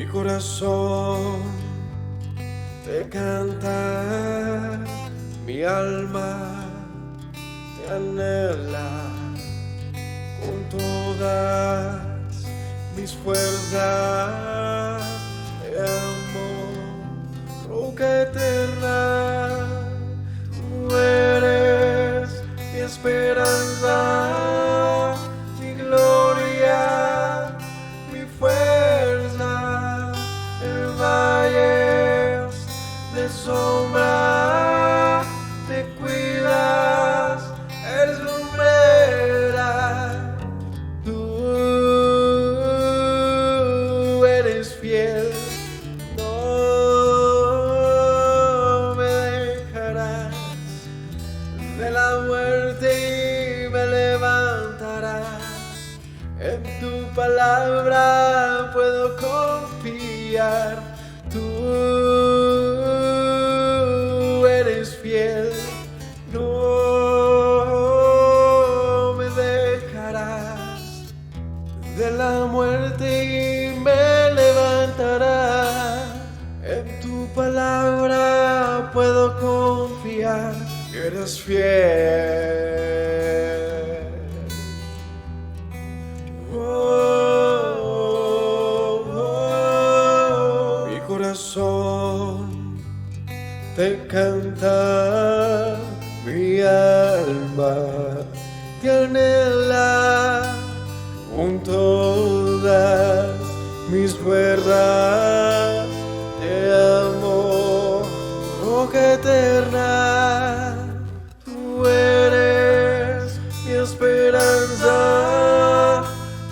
Mi corazón te canta, mi alma te anhela con todas mis fuerzas. Te amo, roca eterna, tú eres mi esperanza, mi gloria, mi fuerza. En valles de sombra te cuidas, eres lumbrera. Tú eres fiel, no me dejarás de la muerte y me levantarás. En tu palabra puedo confiar. Tú eres fiel, no me dejarás de la muerte y me levantarás. En tu palabra puedo confiar. Eres fiel. Mi corazón te canta, mi alma te anhela con todas mis fuerzas. Te amo, roca eterna, tú eres mi esperanza,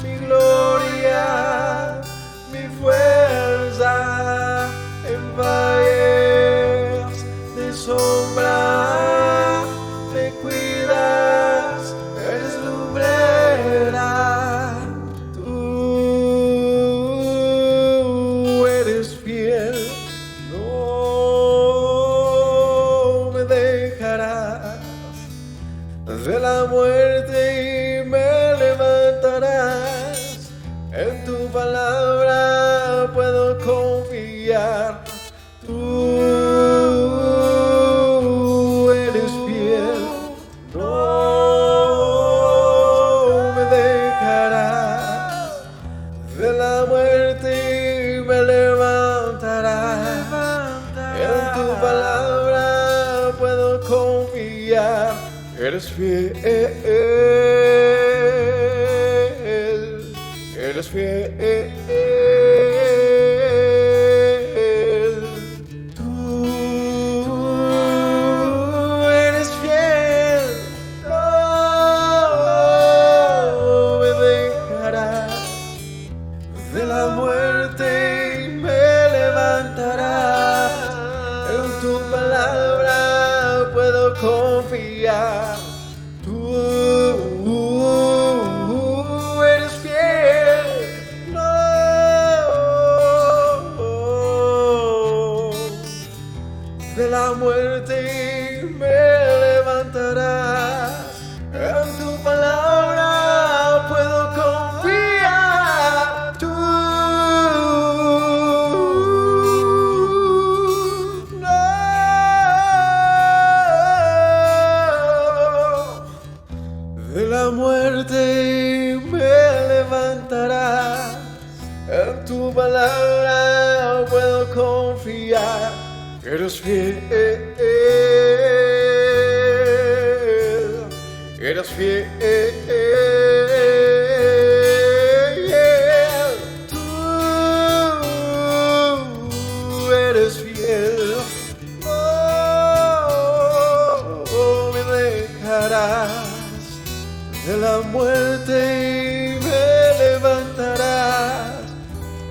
mi gloria, mi fuerza. En valles de sombra te cuidas, eres lumbrera. Tú eres fiel, no me dejarás de la muerte y me levantarás. En tu palabra puedo confiar. Tú eres fiel, no me dejarás de la muerte y me levantarás. En tu palabra puedo confiar. Eres fiel, eres fiel. Tú eres fiel, no me dejarás de la muerte y me levantarás. En tu palabra puedo confiar. Tú eres fiel, no de la muerte y me levantarás. En tu palabra puedo confiar. Tú no de la muerte y me levantarás. En tu palabra puedo confiar. Eres fiel, eres fiel. Tú eres fiel, no me dejarás de la muerte y me levantarás.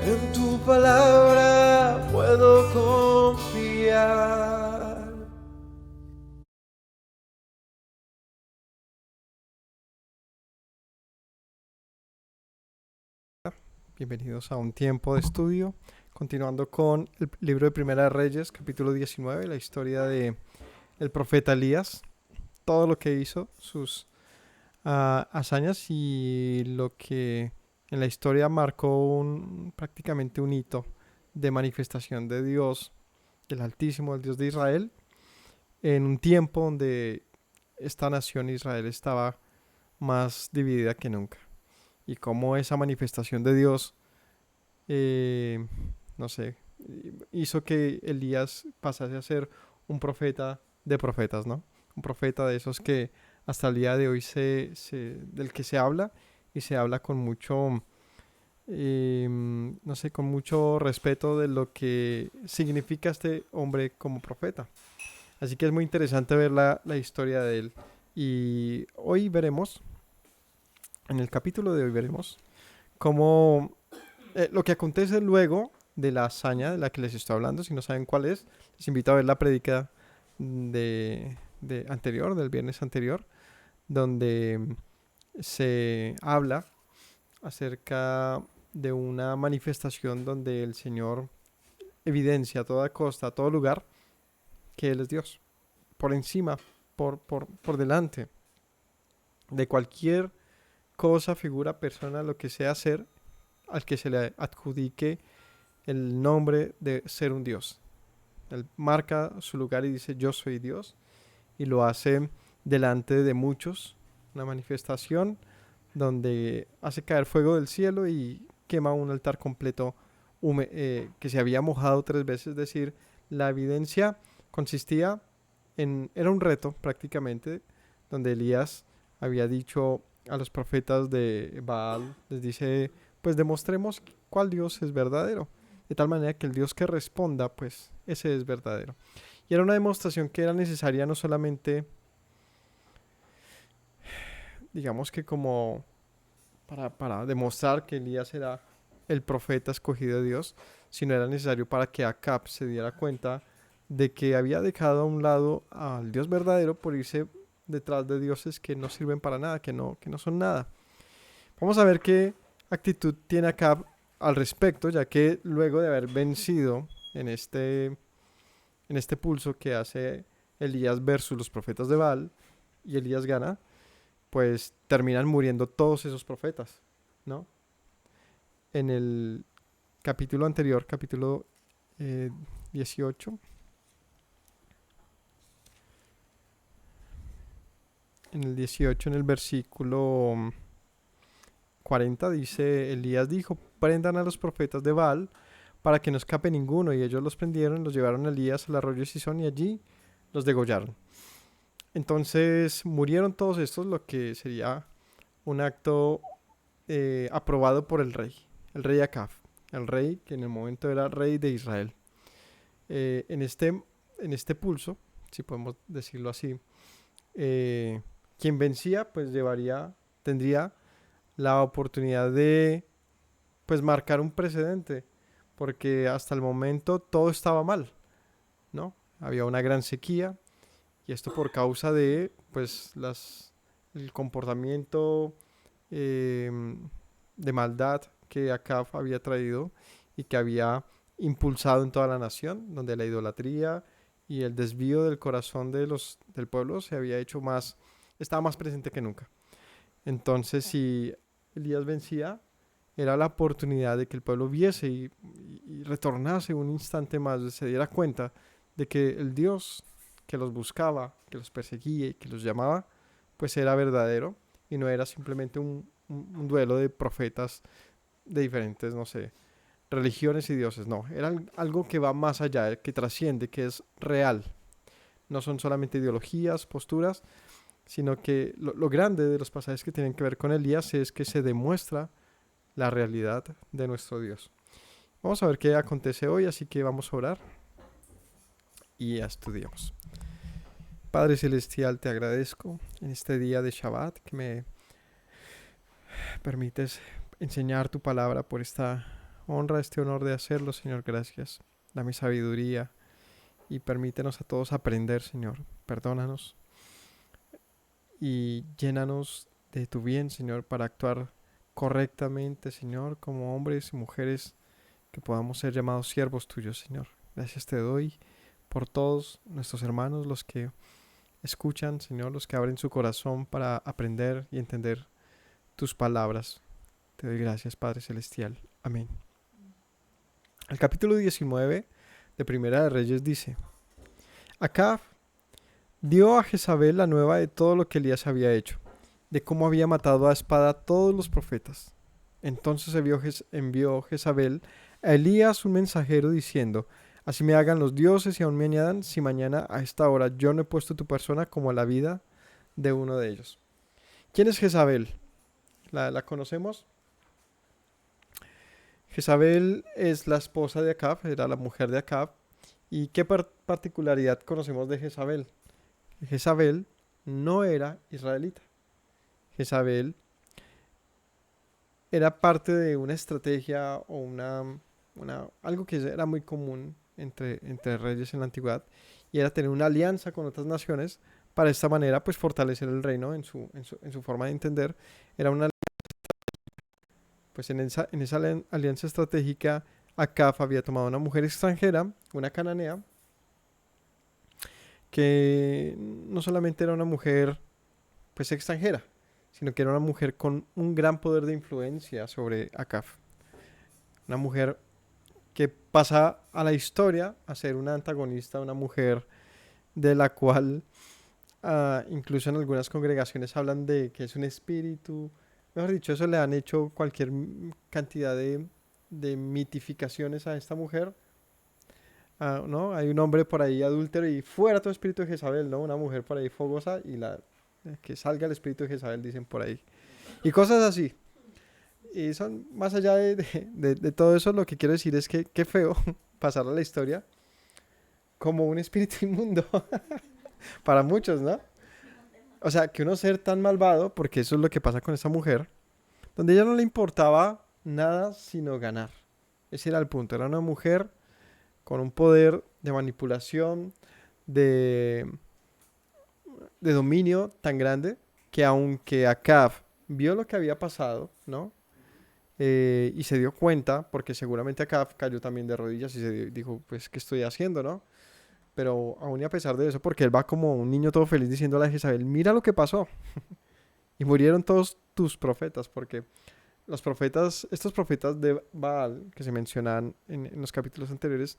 En tu palabra puedo confiar. Bienvenidos a un tiempo de estudio, continuando con el libro de Primera de Reyes, capítulo 19, la historia de el profeta Elías, todo lo que hizo, sus hazañas y lo que en la historia marcó prácticamente un hito de manifestación de Dios, del Altísimo, el Dios de Israel, en un tiempo donde esta nación Israel estaba más dividida que nunca. Y cómo esa manifestación de Dios, eh, no sé, hizo que Elías pasase a ser un profeta de profetas, ¿no? Un profeta de esos que hasta el día de hoy del que se habla, y se habla con mucho, no sé, con mucho respeto de lo que significa este hombre como profeta. Así que es muy interesante ver la historia de él. Y hoy veremos, en el capítulo de hoy veremos, cómo lo que acontece luego de la hazaña de la que les estoy hablando. Si no saben cuál es, les invito a ver la prédica anterior, del viernes anterior, donde se habla acerca de una manifestación donde el Señor evidencia a toda costa, a todo lugar, que Él es Dios. Por encima, por delante de cualquier cosa, figura, persona, lo que sea ser, al que se le adjudique el nombre de ser un Dios. Él marca su lugar y dice: yo soy Dios, y lo hace delante de muchos, una manifestación donde hace caer fuego del cielo y quema un altar completo que se había mojado 3 veces. Es decir, la evidencia consistía era un reto prácticamente, donde Elías había dicho a los profetas de Baal, les dice: pues demostremos cuál Dios es verdadero, de tal manera que el Dios que responda, pues ese es verdadero. Y era una demostración que era necesaria no solamente, digamos que como para demostrar que Elías era el profeta escogido de Dios, sino era necesario para que Acab se diera cuenta de que había dejado a un lado al Dios verdadero por irse detrás de dioses que no sirven para nada, que no son nada. Vamos a ver qué actitud tiene Acab al respecto, ya que luego de haber vencido en este pulso que hace Elías versus los profetas de Baal, y Elías gana, pues terminan muriendo todos esos profetas, ¿no? En el capítulo anterior, capítulo 18, en el 18, en el versículo 40, dice: Elías dijo: prendan a los profetas de Baal para que no escape ninguno. Y ellos los prendieron, los llevaron a Elías al arroyo de Sison y allí los degollaron. Entonces murieron todos estos, lo que sería un acto aprobado por el rey Acab, el rey que en el momento era rey de Israel. En este pulso, si podemos decirlo así, quien vencía pues tendría la oportunidad de pues marcar un precedente, porque hasta el momento todo estaba mal, ¿no? Había una gran sequía, y esto por causa de pues el comportamiento de maldad que Acab había traído y que había impulsado en toda la nación, donde la idolatría y el desvío del corazón del pueblo se había hecho estaba más presente que nunca. Entonces, si Elías vencía, era la oportunidad de que el pueblo viese y retornase un instante más, se diera cuenta de que el Dios que los buscaba, que los perseguía y que los llamaba, pues era verdadero y no era simplemente un duelo de profetas de diferentes, no sé, religiones y dioses. No, era algo que va más allá, que trasciende, que es real. No son solamente ideologías, posturas, sino que lo grande de los pasajes que tienen que ver con Elías es que se demuestra la realidad de nuestro Dios. Vamos a ver qué acontece hoy, así que vamos a orar y ya estudiamos. Padre Celestial, te agradezco en este día de Shabbat que me permites enseñar tu palabra, por esta honra, este honor de hacerlo, Señor. Gracias. Dame sabiduría y permítenos a todos aprender, Señor. Perdónanos y llénanos de tu bien, Señor, para actuar correctamente, Señor, como hombres y mujeres que podamos ser llamados siervos tuyos, Señor. Gracias te doy por todos nuestros hermanos, los que escuchan, Señor, los que abren su corazón para aprender y entender tus palabras. Te doy gracias, Padre Celestial. Amén. El capítulo 19 de Primera de Reyes dice: Acab dio a Jezabel la nueva de todo lo que Elías había hecho, de cómo había matado a espada a todos los profetas. Entonces envió Jezabel a Elías un mensajero diciendo: Así me hagan los dioses y aún me añadan, si mañana a esta hora yo no he puesto tu persona como a la vida de uno de ellos. ¿Quién es Jezabel? ¿La conocemos? Jezabel es la esposa de Acab, era la mujer de Acab. ¿Y qué particularidad conocemos de Jezabel? Jezabel no era israelita. Jezabel era parte de una estrategia o algo que era muy común entre reyes en la antigüedad, y era tener una alianza con otras naciones para de esta manera pues fortalecer el reino en su forma de entender. Era una Pues en esa alianza estratégica, Acab había tomado una mujer extranjera, una cananea, que no solamente era una mujer pues extranjera, sino que era una mujer con un gran poder de influencia sobre Acab. Una mujer que pasa a la historia a ser una antagonista, una mujer de la cual incluso en algunas congregaciones hablan de que es un espíritu. Mejor dicho, eso le han hecho cualquier cantidad de mitificaciones a esta mujer. ¿No? Hay un hombre por ahí adúltero y fuera todo espíritu de Jezabel, ¿no? Una mujer por ahí fogosa y que salga el espíritu de Jezabel, dicen por ahí. Y cosas así. Y son, más allá de todo eso, lo que quiero decir es que qué feo pasar a la historia como un espíritu inmundo. Para muchos, ¿no? O sea, que uno ser tan malvado, porque eso es lo que pasa con esta mujer, donde a ella no le importaba nada sino ganar. Ese era el punto. Era una mujer con un poder de manipulación, de, de dominio tan grande, que aunque Acab vio lo que había pasado, ¿no? Y se dio cuenta, porque seguramente Acab cayó también de rodillas y dijo, pues, ¿qué estoy haciendo, no? Pero aún y a pesar de eso, porque él va como un niño todo feliz diciéndole a Jezabel, mira lo que pasó. Y murieron todos tus profetas, porque estos profetas de Baal, que se mencionan en los capítulos anteriores,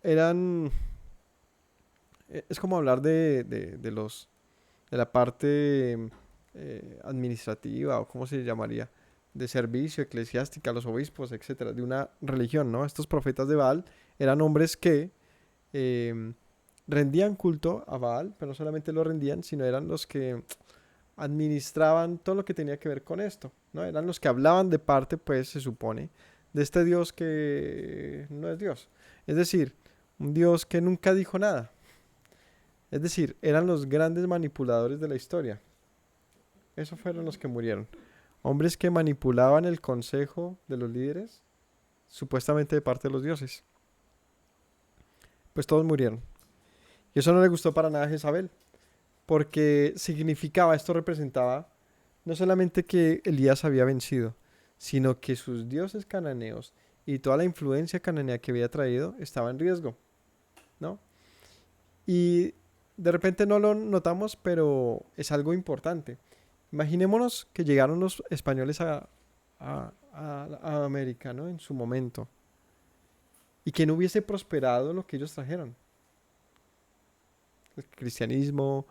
eran... Es como hablar de la parte administrativa, o cómo se llamaría, de servicio eclesiástica, los obispos, etcétera, de una religión, ¿no? Estos profetas de Baal eran hombres que rendían culto a Baal, pero no solamente lo rendían, sino eran los que administraban todo lo que tenía que ver con esto, ¿no? Eran los que hablaban de parte, pues se supone, de este Dios que no es Dios. Es decir, un Dios que nunca dijo nada. Es decir, eran los grandes manipuladores de la historia. Esos fueron los que murieron. Hombres que manipulaban el consejo de los líderes, supuestamente de parte de los dioses. Pues todos murieron. Y eso no le gustó para nada a Jezabel, porque esto representaba no solamente que Elías había vencido, sino que sus dioses cananeos y toda la influencia cananea que había traído estaba en riesgo, ¿no? Y de repente no lo notamos, pero es algo importante. Imaginémonos que llegaron los españoles a América, ¿no? En su momento, y que no hubiese prosperado lo que ellos trajeron. El cristianismo,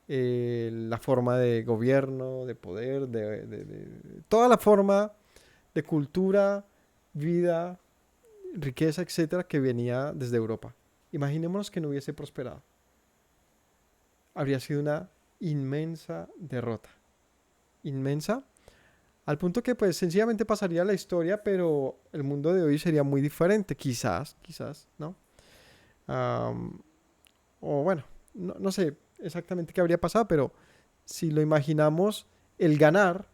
la forma de gobierno, de poder, toda la forma de cultura, vida, riqueza, etcétera, que venía desde Europa. Imaginémonos que no hubiese prosperado. Habría sido una inmensa derrota. Inmensa, al punto que pues sencillamente pasaría la historia, pero el mundo de hoy sería muy diferente. Quizás, ¿no? O bueno, no sé exactamente qué habría pasado, pero si lo imaginamos, el ganar,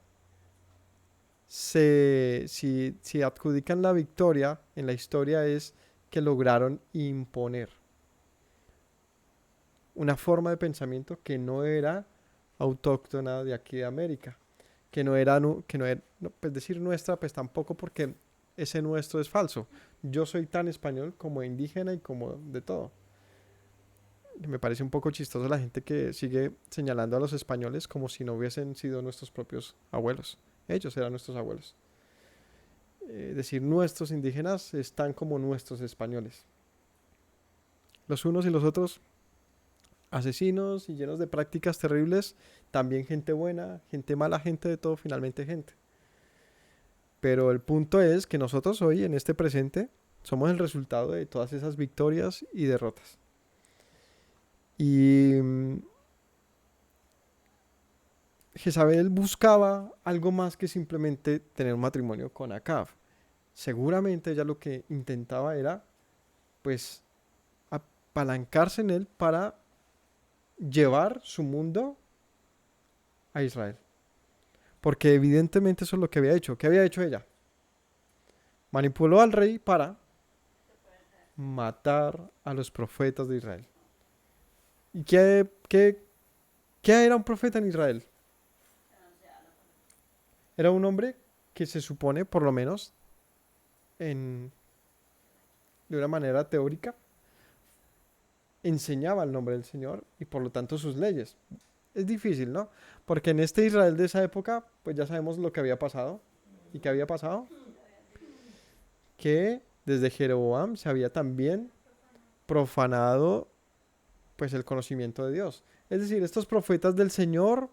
si adjudican la victoria en la historia, es que lograron imponer una forma de pensamiento que no era autóctona de aquí de América, que no era, pues decir nuestra, pues tampoco, porque ese nuestro es falso. Yo soy tan español como indígena y como de todo. Me parece un poco chistoso la gente que sigue señalando a los españoles como si no hubiesen sido nuestros propios abuelos. Ellos eran nuestros abuelos. decir nuestros indígenas están como nuestros españoles. Los unos y los otros asesinos y llenos de prácticas terribles, también gente buena, gente mala, gente de todo, finalmente gente. Pero el punto es que nosotros hoy, en este presente, somos el resultado de todas esas victorias y derrotas. Y Jezabel buscaba algo más que simplemente tener un matrimonio con Acab. Seguramente ella lo que intentaba era, pues, apalancarse en él para llevar su mundo a Israel. Porque evidentemente eso es lo que había hecho. ¿Qué había hecho ella? Manipuló al rey para matar a los profetas de Israel. ¿Y qué era un profeta en Israel? Era un hombre que se supone, por lo menos, de una manera teórica, enseñaba el nombre del Señor y por lo tanto sus leyes. Es difícil, ¿no? Porque en este Israel de esa época, pues ya sabemos lo que había pasado. ¿Y qué había pasado? Que desde Jeroboam se había también profanado pues el conocimiento de Dios. Es decir, estos profetas del Señor,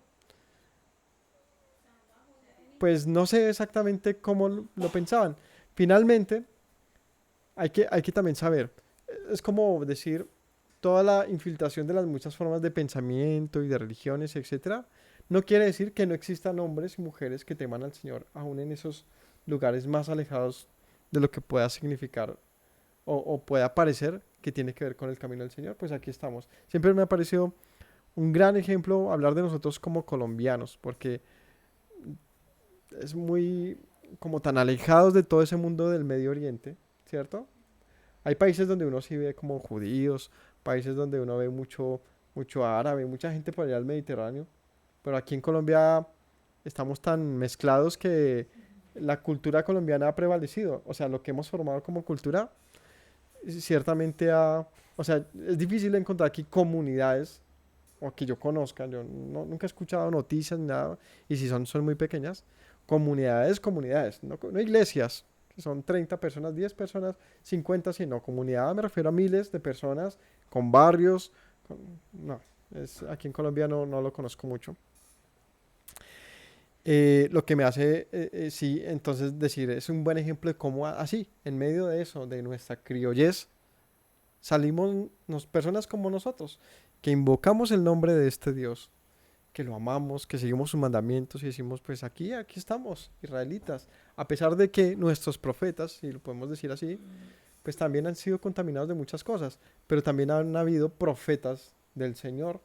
pues no sé exactamente cómo lo pensaban. Finalmente, hay que también saber, es como decir, toda la infiltración de las muchas formas de pensamiento y de religiones, etcétera, no quiere decir que no existan hombres y mujeres que teman al Señor, aún en esos lugares más alejados de lo que pueda significar o pueda parecer que tiene que ver con el camino del Señor. Pues aquí estamos. Siempre me ha parecido un gran ejemplo hablar de nosotros como colombianos, porque es muy como tan alejados de todo ese mundo del Medio Oriente, ¿cierto? Hay países donde uno sí ve como judíos, países donde uno ve mucho árabe, mucha gente por allá del Mediterráneo, pero aquí en Colombia estamos tan mezclados que la cultura colombiana ha prevalecido. O sea, lo que hemos formado como cultura ciertamente o sea, es difícil encontrar aquí comunidades o que yo conozca, yo nunca he escuchado noticias ni nada, y si son muy pequeñas, comunidades, no iglesias, que son 30 personas, 10 personas, 50, sino comunidad, me refiero a miles de personas, con barrios, no, aquí en Colombia no lo conozco mucho. Lo que me hace, sí, entonces decir, es un buen ejemplo de cómo así, en medio de eso, de nuestra criollez, salimos personas como nosotros, que invocamos el nombre de este Dios, que lo amamos, que seguimos sus mandamientos y decimos, pues aquí estamos, israelitas, a pesar de que nuestros profetas, si lo podemos decir así, pues también han sido contaminados de muchas cosas, pero también han habido profetas del Señor,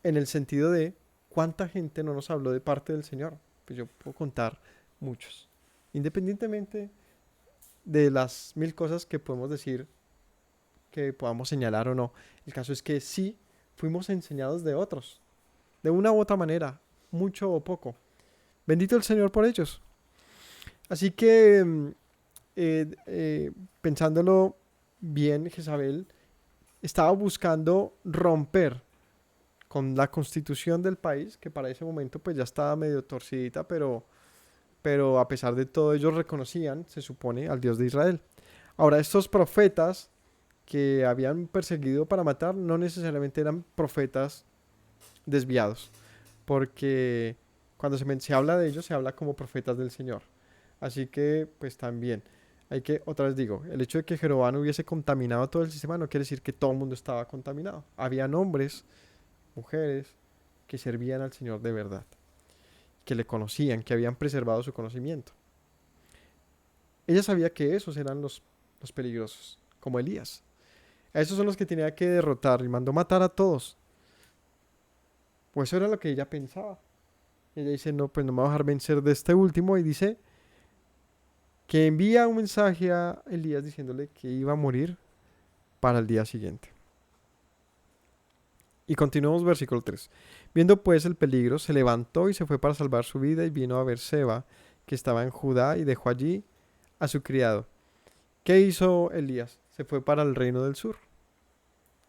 en el sentido de cuánta gente no nos habló de parte del Señor. Pues yo puedo contar muchos, independientemente de las mil cosas que podemos decir, que podamos señalar o no. El caso es que sí fuimos enseñados de otros, de una u otra manera, mucho o poco. Bendito el Señor por ellos. Así que, pensándolo bien, Jezabel estaba buscando romper con la constitución del país, que para ese momento pues ya estaba medio torcidita, pero a pesar de todo ellos reconocían, se supone, al Dios de Israel. Ahora, estos profetas que habían perseguido para matar no necesariamente eran profetas desviados, porque cuando se habla de ellos se habla como profetas del Señor. Así que pues también hay que, otra vez digo, el hecho de que Jeroboam hubiese contaminado todo el sistema no quiere decir que todo el mundo estaba contaminado. Habían hombres, mujeres que servían al Señor de verdad, que le conocían, que habían preservado su conocimiento. Ella sabía que esos eran los peligrosos, como Elías. A esos son los que tenía que derrotar y mandó matar a todos. Pues eso era lo que ella pensaba. Ella dice, no, pues no me voy a dejar vencer de este último, y dice que envía un mensaje a Elías diciéndole que iba a morir para el día siguiente. Y continuamos versículo 3. Viendo pues el peligro, se levantó y se fue para salvar su vida y vino a Beerseba, que estaba en Judá, y dejó allí a su criado. ¿Qué hizo Elías? Se fue para el reino del sur.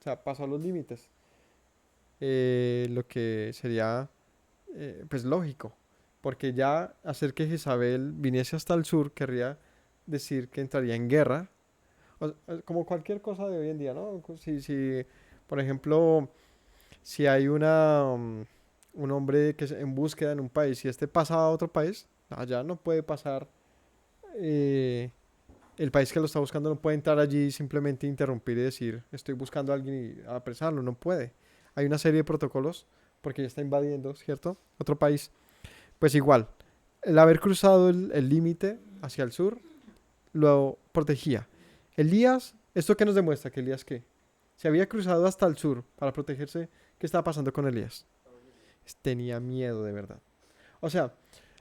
O sea, pasó los límites. Lo que sería pues lógico, porque ya hacer que Jezabel viniese hasta el sur querría decir que entraría en guerra, como cualquier cosa de hoy en día, ¿no? Si, por ejemplo, si hay un hombre que es en búsqueda en un país y este pasa a otro país, allá no puede pasar, eh, el país que lo está buscando no puede entrar allí y simplemente interrumpir y decir, estoy buscando a alguien y apresarlo, no puede. Hay una serie de protocolos porque ya está invadiendo, ¿cierto? Otro país. Pues igual, el haber cruzado el límite hacia el sur lo protegía. Elías, ¿esto qué nos demuestra? Que Elías qué? Se había cruzado hasta el sur para protegerse. ¿Qué estaba pasando con Elías? Tenía miedo de verdad. O sea,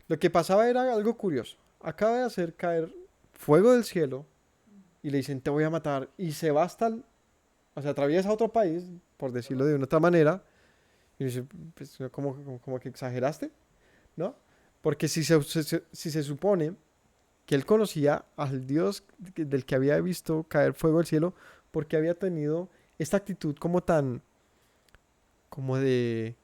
lo que pasaba era algo curioso. Acaba de hacer caer fuego del cielo y le dicen, te voy a matar. Y se va hasta o sea, atraviesa otro país, por decirlo de una otra manera. Y dice, pues, como que exageraste, ¿no? Porque si se supone que él conocía al Dios del que había visto caer fuego del cielo, porque había tenido esta actitud como tan, como de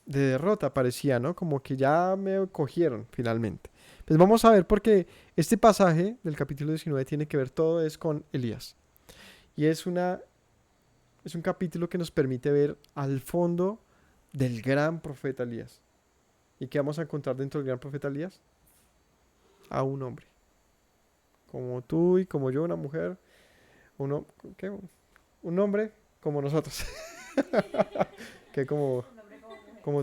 derrota parecía, ¿no? Como que ya me cogieron finalmente. Pues vamos a ver porque este pasaje del capítulo 19 tiene que ver todo es con Elías. Y es un capítulo que nos permite ver al fondo del gran profeta Elías. ¿Y qué vamos a encontrar dentro del gran profeta Elías? A un hombre. Como tú y como yo, una mujer. Uno, ¿qué? Un hombre como nosotros. Que como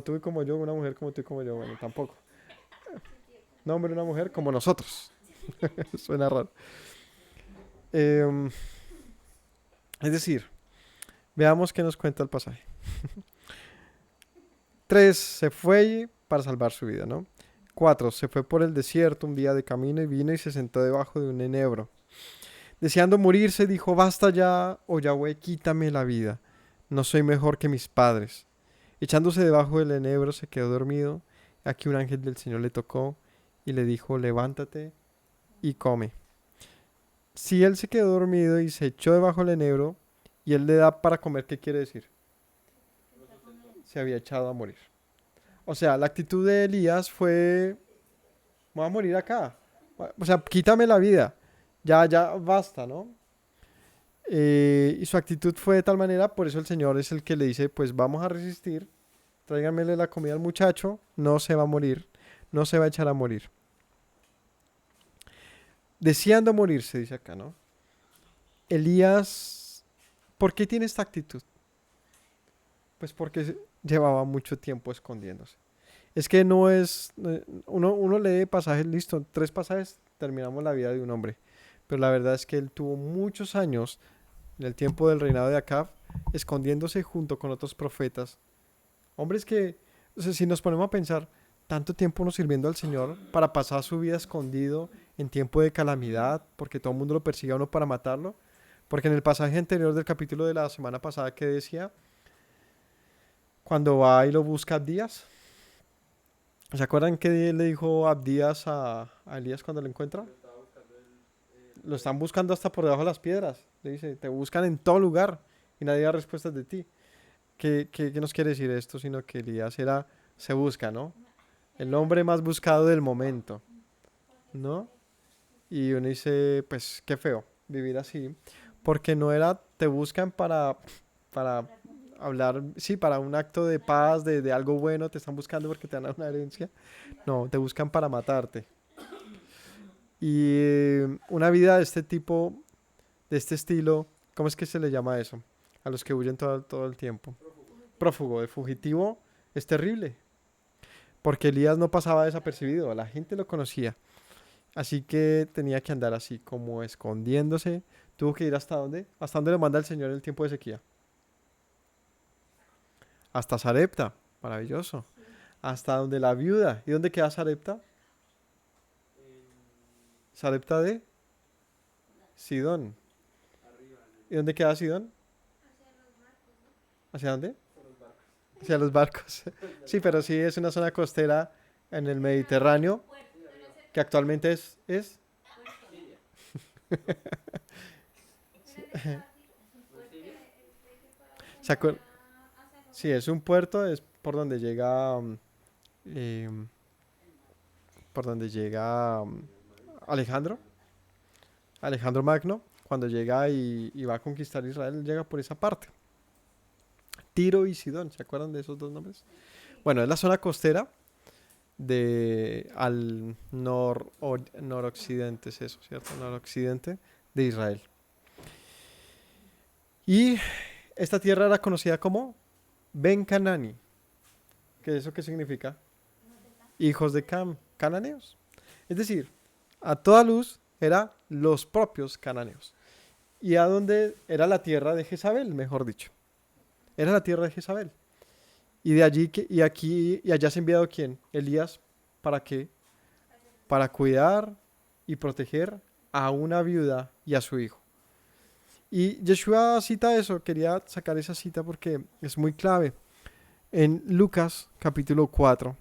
tú y como yo, una mujer como tú y como yo. Bueno, tampoco. Un hombre y una mujer como nosotros. Suena raro. Em, es decir, veamos qué nos cuenta el pasaje. 3. Se fue para salvar su vida, ¿no? 4. Se fue por el desierto un día de camino y vino y se sentó debajo de un enebro. Deseando morirse, dijo, basta ya, oh Yahweh, quítame la vida. No soy mejor que mis padres. Echándose debajo del enebro se quedó dormido. Aquí un ángel del Señor le tocó y le dijo, levántate y come. Si él se quedó dormido y se echó debajo del enebro y él le da para comer, ¿qué quiere decir? Se había echado a morir. O sea, la actitud de Elías fue, voy a morir acá. O sea, quítame la vida. Ya basta, ¿no? Y su actitud fue de tal manera, por eso el Señor es el que le dice, pues vamos a resistir, tráiganmele la comida al muchacho, no se va a morir, no se va a echar a morir. Deseando morirse, dice acá, ¿no? Elías, ¿por qué tiene esta actitud? Pues porque llevaba mucho tiempo escondiéndose. Es que no es, uno lee pasajes, listo, 3 pasajes, terminamos la vida de un hombre. Pero la verdad es que él tuvo muchos años en el tiempo del reinado de Acab, escondiéndose junto con otros profetas. Hombres que, o sea, si nos ponemos a pensar, tanto tiempo uno sirviendo al Señor para pasar su vida escondido en tiempo de calamidad, porque todo el mundo lo persigue a uno para matarlo. Porque en el pasaje anterior del capítulo de la semana pasada que decía, cuando va y lo busca Abdías, ¿se acuerdan qué le dijo Abdías a Elías cuando lo encuentra? Lo están buscando hasta por debajo de las piedras. Le dice, te buscan en todo lugar y nadie da respuestas de ti. ¿Qué nos quiere decir esto? Sino que Elías se busca, ¿no? El hombre más buscado del momento, ¿no? Y uno dice, pues qué feo vivir así. Porque no era, te buscan para hablar, sí, para un acto de paz, de algo bueno, te están buscando porque te dan una herencia. No, te buscan para matarte. Y una vida de este tipo, de este estilo, ¿cómo es que se le llama eso? A los que huyen todo el tiempo. Prófugo, de fugitivo, es terrible. Porque Elías no pasaba desapercibido, la gente lo conocía. Así que tenía que andar así, como escondiéndose. Tuvo que ir hasta dónde? ¿Hasta dónde lo manda el Señor en el tiempo de sequía? Hasta Sarepta, maravilloso. Hasta donde la viuda. ¿Y dónde queda Sarepta? Sarepta de Sidón. ¿Y dónde queda Sidón? ¿Hacia dónde? Hacia los barcos. Sí, pero sí es una zona costera en el Mediterráneo que actualmente es ¿se acuer- sí, es un puerto, es por donde llega em, por donde llega Alejandro. Alejandro Magno, cuando llega y va a conquistar Israel, llega por esa parte. Tiro y Sidón, ¿se acuerdan de esos dos nombres? Bueno, es la zona costera de al noroccidente, es eso, ¿cierto? Noroccidente de Israel. Y esta tierra era conocida como Ben Canani. ¿Eso qué significa? Hijos de Cam, cananeos. Es decir, a toda luz era los propios cananeos. Y a donde era la tierra de Jezabel, mejor dicho. Era la tierra de Jezabel. Y de allí y aquí y allá se ha enviado quién? Elías, ¿para qué? Para cuidar y proteger a una viuda y a su hijo. Y Yeshua cita eso, quería sacar esa cita porque es muy clave. En Lucas capítulo 4.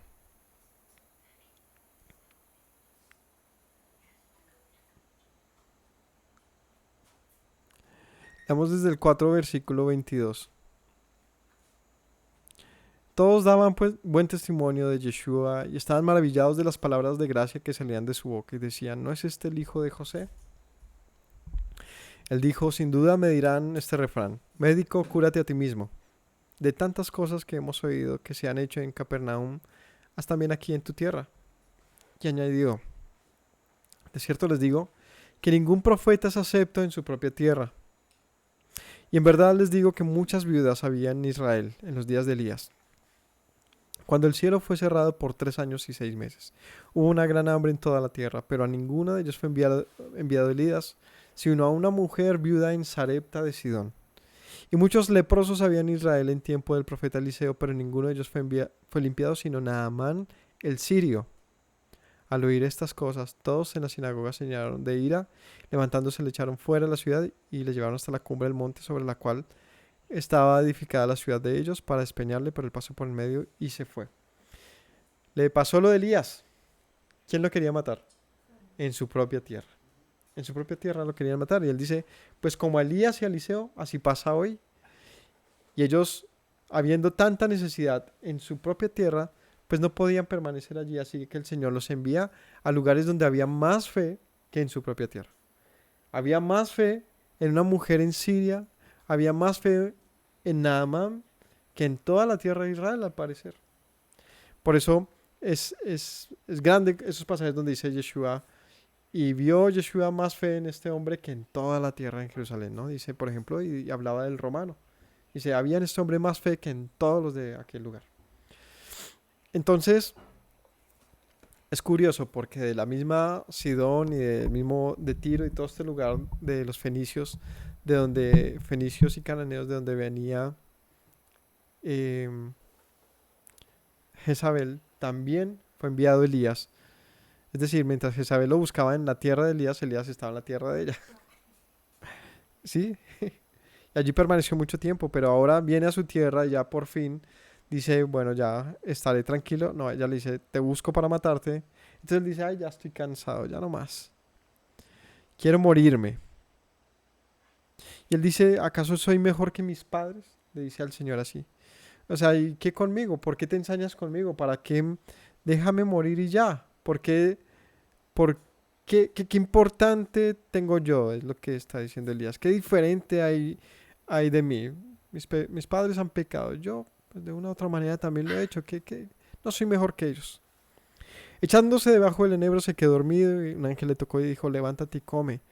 Leamos desde el 4 versículo 22. Todos daban pues buen testimonio de Yeshua y estaban maravillados de las palabras de gracia que salían de su boca y decían, ¿no es este el hijo de José? Él dijo, sin duda me dirán este refrán, médico, cúrate a ti mismo. De tantas cosas que hemos oído que se han hecho en Capernaum, haz también aquí en tu tierra. Y añadió, de cierto les digo, que ningún profeta es acepto en su propia tierra. Y en verdad les digo que muchas viudas había en Israel en los días de Elías, cuando el cielo fue cerrado por 3 años y 6 meses. Hubo una gran hambre en toda la tierra, pero a ninguno de ellos fue enviado Elías, sino a una mujer viuda en Sarepta de Sidón. Y muchos leprosos había en Israel en tiempo del profeta Eliseo, pero ninguno de ellos fue limpiado, sino Naamán el sirio. Al oír estas cosas, todos en la sinagoga se llenaron de ira, levantándose le echaron fuera de la ciudad y le llevaron hasta la cumbre del monte sobre la cual estaba edificada la ciudad de ellos para despeñarle, pero él pasó por el medio y se fue. Le pasó lo de Elías. ¿Quién lo quería matar? En su propia tierra. En su propia tierra lo querían matar. Y él dice, pues como a Elías y a Eliseo, así pasa hoy. Y ellos, habiendo tanta necesidad en su propia tierra, pues no podían permanecer allí. Así que el Señor los envía a lugares donde había más fe que en su propia tierra. Había más fe en una mujer en Siria, había más fe en Naamán que en toda la tierra de Israel, al parecer. Por eso es grande esos pasajes donde dice Yeshua, y vio Yeshua más fe en este hombre que en toda la tierra en Jerusalén, ¿no? Dice, por ejemplo, y hablaba del romano. Dice, había en este hombre más fe que en todos los de aquel lugar. Entonces, es curioso porque de la misma Sidón y del mismo de Tiro y todo este lugar de los fenicios, de donde fenicios y cananeos, de donde venía eh, Jezabel, también fue enviado Elías. Es decir, mientras Jezabel lo buscaba en la tierra de Elías, Elías estaba en la tierra de ella. Sí, y allí permaneció mucho tiempo, pero ahora viene a su tierra y ya por fin dice, bueno, ya estaré tranquilo. No, ella le dice, te busco para matarte. Entonces él dice, ay, ya estoy cansado, ya no más. Quiero morirme. Y él dice, ¿acaso soy mejor que mis padres? Le dice al Señor así. O sea, ¿y qué conmigo? ¿Por qué te ensañas conmigo? ¿Para qué? Déjame morir y ya. ¿Por qué? ¿Por qué importante tengo yo? Es lo que está diciendo Elías. ¿Qué diferente hay de mí? Mis padres han pecado. Yo, pues, de una u otra manera también lo he hecho. ¿Qué? No soy mejor que ellos. Echándose debajo del enebro se quedó dormido y un ángel le tocó y dijo, levántate y come.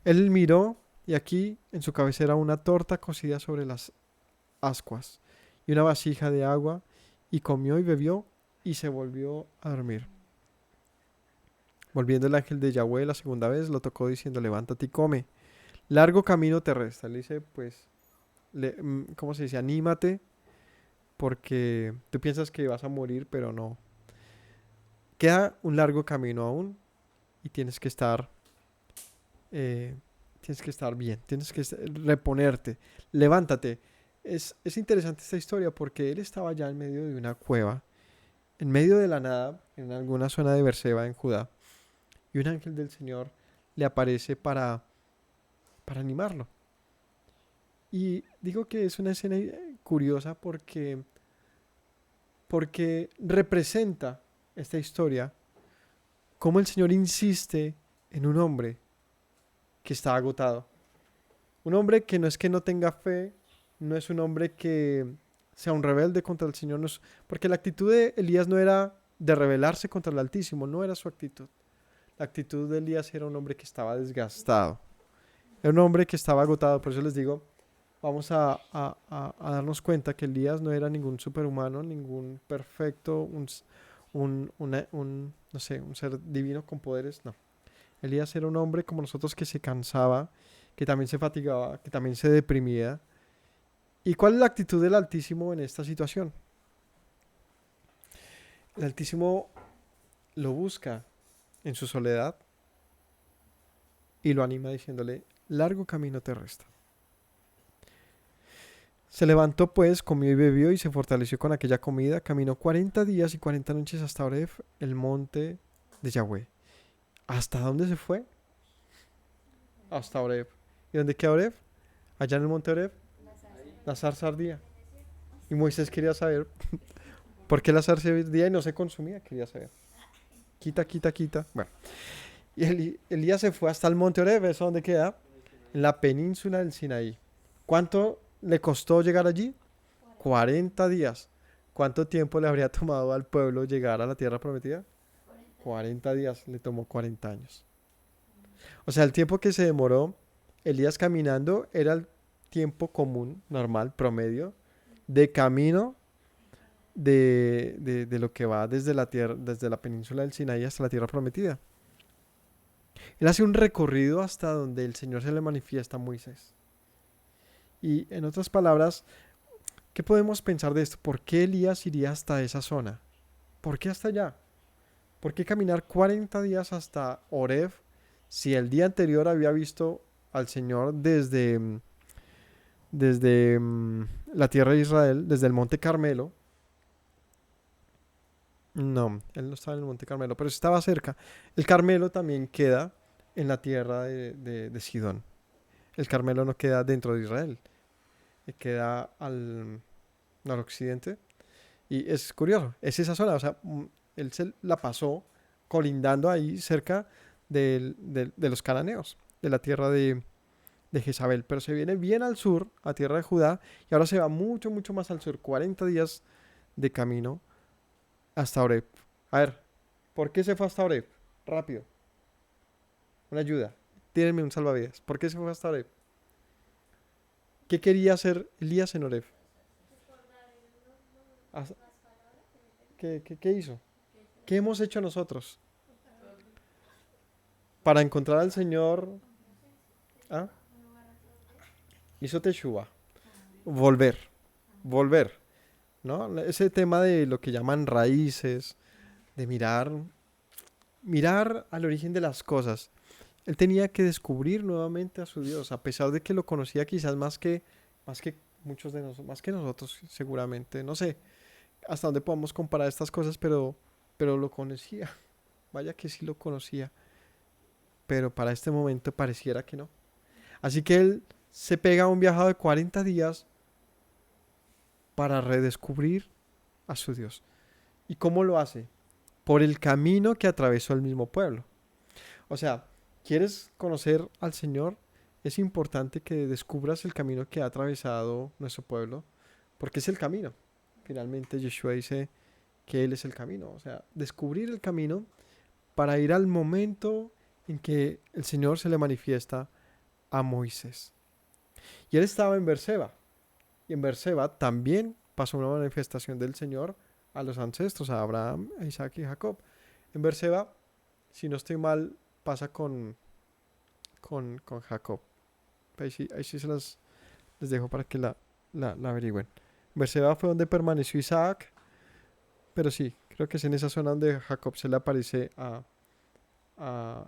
Él miró y aquí en su cabecera una torta cocida sobre las ascuas y una vasija de agua y comió y bebió y se volvió a dormir. Volviendo el ángel de Yahweh la segunda vez lo tocó diciendo, levántate y come. Largo camino te resta. Le dice, pues, ¿cómo se dice? Anímate porque tú piensas que vas a morir, pero no. Queda un largo camino aún y tienes que estar bien, tienes que reponerte, levántate. Es interesante esta historia porque él estaba ya en medio de una cueva, en medio de la nada, en alguna zona de Berseba, en Judá, y un ángel del Señor le aparece para animarlo. Y digo que es una escena curiosa porque representa esta historia cómo el Señor insiste en un hombre que está agotado. Un hombre que no es que no tenga fe, no es un hombre que sea un rebelde contra el Señor, porque la actitud de Elías no era de rebelarse contra el Altísimo, no era su actitud. La actitud de Elías era un hombre que estaba desgastado, era un hombre que estaba agotado. Por eso les digo, vamos a darnos cuenta que Elías no era ningún superhumano, ningún perfecto, no sé, un ser divino con poderes, no. Elías era un hombre como nosotros que se cansaba, que también se fatigaba, que también se deprimía. ¿Y cuál es la actitud del Altísimo en esta situación? El Altísimo lo busca en su soledad y lo anima diciéndole: largo camino te resta. Se levantó pues, comió y bebió y se fortaleció con aquella comida. Caminó 40 días y 40 noches hasta Oreb, el monte de Yahweh. ¿Hasta dónde se fue? Hasta Oreb. ¿Y dónde queda Oreb? Allá en el monte Oreb, la zarza ardía. Y Moisés quería saber por qué la zarza ardía y no se consumía. Quería saber. Quita, quita, quita. Bueno. Y Elías se fue hasta el monte Oreb. ¿Eso dónde queda? En la península del Sinaí. ¿Cuánto le costó llegar allí? 40 días. ¿Cuánto tiempo le habría tomado al pueblo llegar a la tierra prometida? 40 días. Le tomó 40 años. O sea, el tiempo que se demoró Elías caminando era el tiempo común, normal, promedio, de camino de lo que va desde la tierra, desde la península del Sinaí hasta la tierra prometida. Él hace un recorrido hasta donde el Señor se le manifiesta a Moisés. Y en otras palabras, ¿qué podemos pensar de esto? ¿Por qué Elías iría hasta esa zona? ¿Por qué hasta allá? ¿Por qué caminar 40 días hasta Oreb si el día anterior había visto al Señor desde la tierra de Israel, desde el monte Carmelo? No, él no estaba en el monte Carmelo, pero estaba cerca. El Carmelo también queda en la tierra de Sidón. El Carmelo no queda dentro de Israel, queda al occidente. Y es curioso, es esa zona, o sea, él se la pasó colindando ahí cerca de los cananeos, de la tierra de Jezabel, pero se viene bien al sur, a tierra de Judá, y ahora se va mucho, mucho más al sur, 40 días de camino hasta Oreb. A ver, ¿por qué se fue hasta Oreb? Rápido. Una ayuda. Tírenme un salvavidas. ¿Por qué se fue hasta Oreb? ¿Qué quería hacer Elías en Oreb? ¿Qué hizo? ¿Qué hemos hecho nosotros? Para encontrar al Señor. ¿Ah? Hizo teshuva. Volver. ¿No? Ese tema de lo que llaman raíces, de mirar al origen de las cosas. Él tenía que descubrir nuevamente a su Dios, a pesar de que lo conocía quizás más que muchos de nosotros, más que nosotros seguramente. No sé hasta dónde podemos comparar estas cosas, pero lo conocía. Vaya que sí lo conocía. Pero para este momento pareciera que no. Así que él se pega a un viajado de 40 días para redescubrir a su Dios. ¿Y cómo lo hace? Por el camino que atravesó el mismo pueblo. O sea, ¿quieres conocer al Señor? Es importante que descubras el camino que ha atravesado nuestro pueblo, porque es el camino. Finalmente Yeshua dice que Él es el camino. O sea, descubrir el camino para ir al momento en que el Señor se le manifiesta a Moisés. Y él estaba en Berseba. Y en Berseba también pasó una manifestación del Señor a los ancestros, a Abraham, a Isaac y Jacob. En Berseba, si no estoy mal, pasa con Jacob. Ahí sí les dejo para que la averigüen. Berseba fue donde permaneció Isaac, pero sí, creo que es en esa zona donde Jacob se le aparece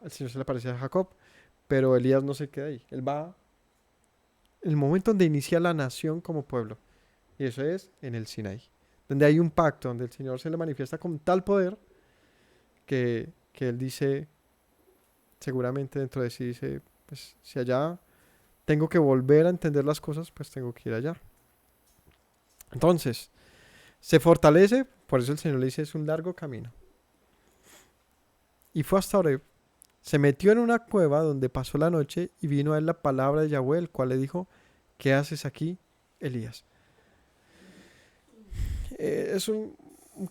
el Señor se le aparece a Jacob, pero Elías no se queda ahí. Él va el momento donde inicia la nación como pueblo, y eso es en el Sinaí, donde hay un pacto, donde el Señor se le manifiesta con tal poder que él dice, seguramente dentro de sí dice, pues si allá tengo que volver a entender las cosas, pues tengo que ir allá. Entonces, se fortalece, por eso el Señor le dice, es un largo camino. Y fue hasta Oreb, Se metió en una cueva donde pasó la noche y vino a él la palabra de Yahweh, el cual le dijo, ¿qué haces aquí, Elías? Es un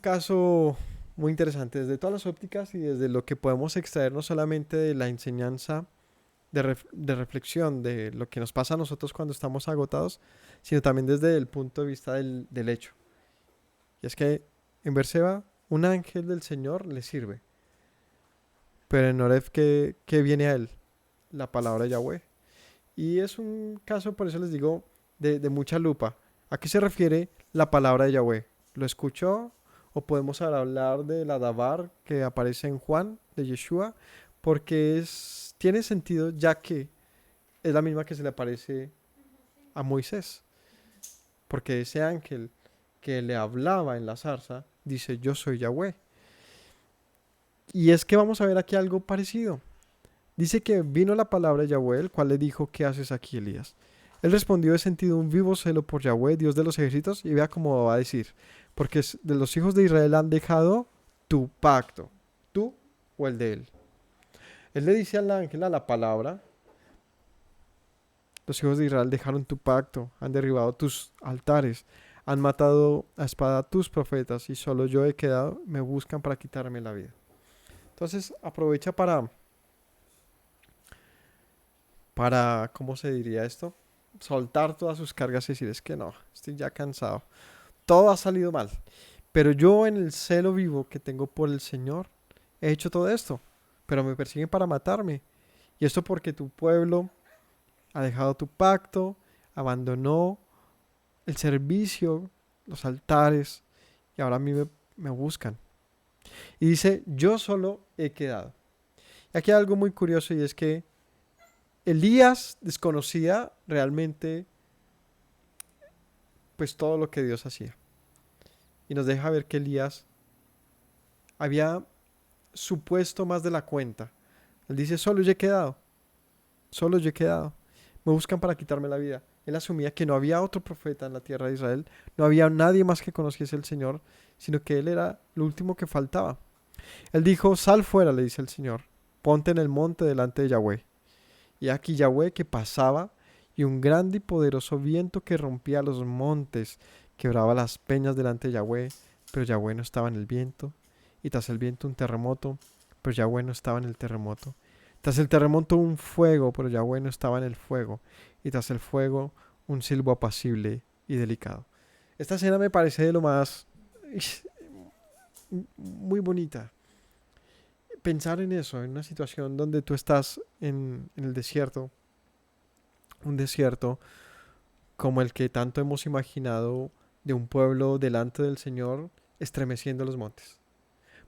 caso muy interesante desde todas las ópticas y desde lo que podemos extraer no solamente de la enseñanza de reflexión de lo que nos pasa a nosotros cuando estamos agotados, sino también desde el punto de vista del hecho. Y es que en Berseba un ángel del Señor le sirve, pero en Oreb ¿qué viene a él? La palabra de Yahweh. Y es un caso, por eso les digo, de mucha lupa. ¿A qué se refiere la palabra de Yahweh? ¿Lo escuchó? ¿O podemos ahora hablar de la Dabar que aparece en Juan, de Yeshua? Porque tiene sentido ya que es la misma que se le aparece a Moisés. Porque ese ángel que le hablaba en la zarza dice, yo soy Yahweh. Y es que vamos a ver aquí algo parecido. Dice que vino la palabra de Yahweh, el cual le dijo, ¿qué haces aquí, Elías? Él respondió, he sentido un vivo celo por Yahweh, Dios de los ejércitos, y vea cómo va a decir, porque de los hijos de Israel han dejado tu pacto, tú o el de él. Él le dice al ángel, a la palabra, los hijos de Israel dejaron tu pacto, han derribado tus altares, han matado a espada a tus profetas, y solo yo he quedado, me buscan para quitarme la vida. Entonces aprovecha para, ¿cómo se diría esto? Soltar todas sus cargas y decir, es que no, estoy ya cansado. Todo ha salido mal. Pero yo en el celo vivo que tengo por el Señor, he hecho todo esto. Pero me persiguen para matarme. Y esto porque tu pueblo ha dejado tu pacto, abandonó el servicio, los altares, y ahora a mí me buscan. Y dice, yo solo he quedado. Y aquí hay algo muy curioso y es que Elías desconocía realmente pues todo lo que Dios hacía. Y nos deja ver que Elías había supuesto más de la cuenta. Él dice, solo yo he quedado, solo yo he quedado. Me buscan para quitarme la vida. Él asumía que no había otro profeta en la tierra de Israel, no había nadie más que conociese al Señor, sino que él era lo último que faltaba. Él dijo, sal fuera, le dice el Señor, ponte en el monte delante de Yahweh. Y aquí Yahweh que pasaba, y un grande y poderoso viento que rompía los montes, quebraba las peñas delante de Yahweh, pero Yahweh no estaba en el viento. Y tras el viento un terremoto, pero Yahweh no estaba en el terremoto. Tras el terremoto un fuego, pero Yahweh no estaba en el fuego. Y tras el fuego un silbo apacible y delicado. Esta escena me parece de lo más muy bonita. Pensar en eso, en una situación donde tú estás en el desierto, un desierto como el que tanto hemos imaginado de un pueblo delante del Señor estremeciendo los montes.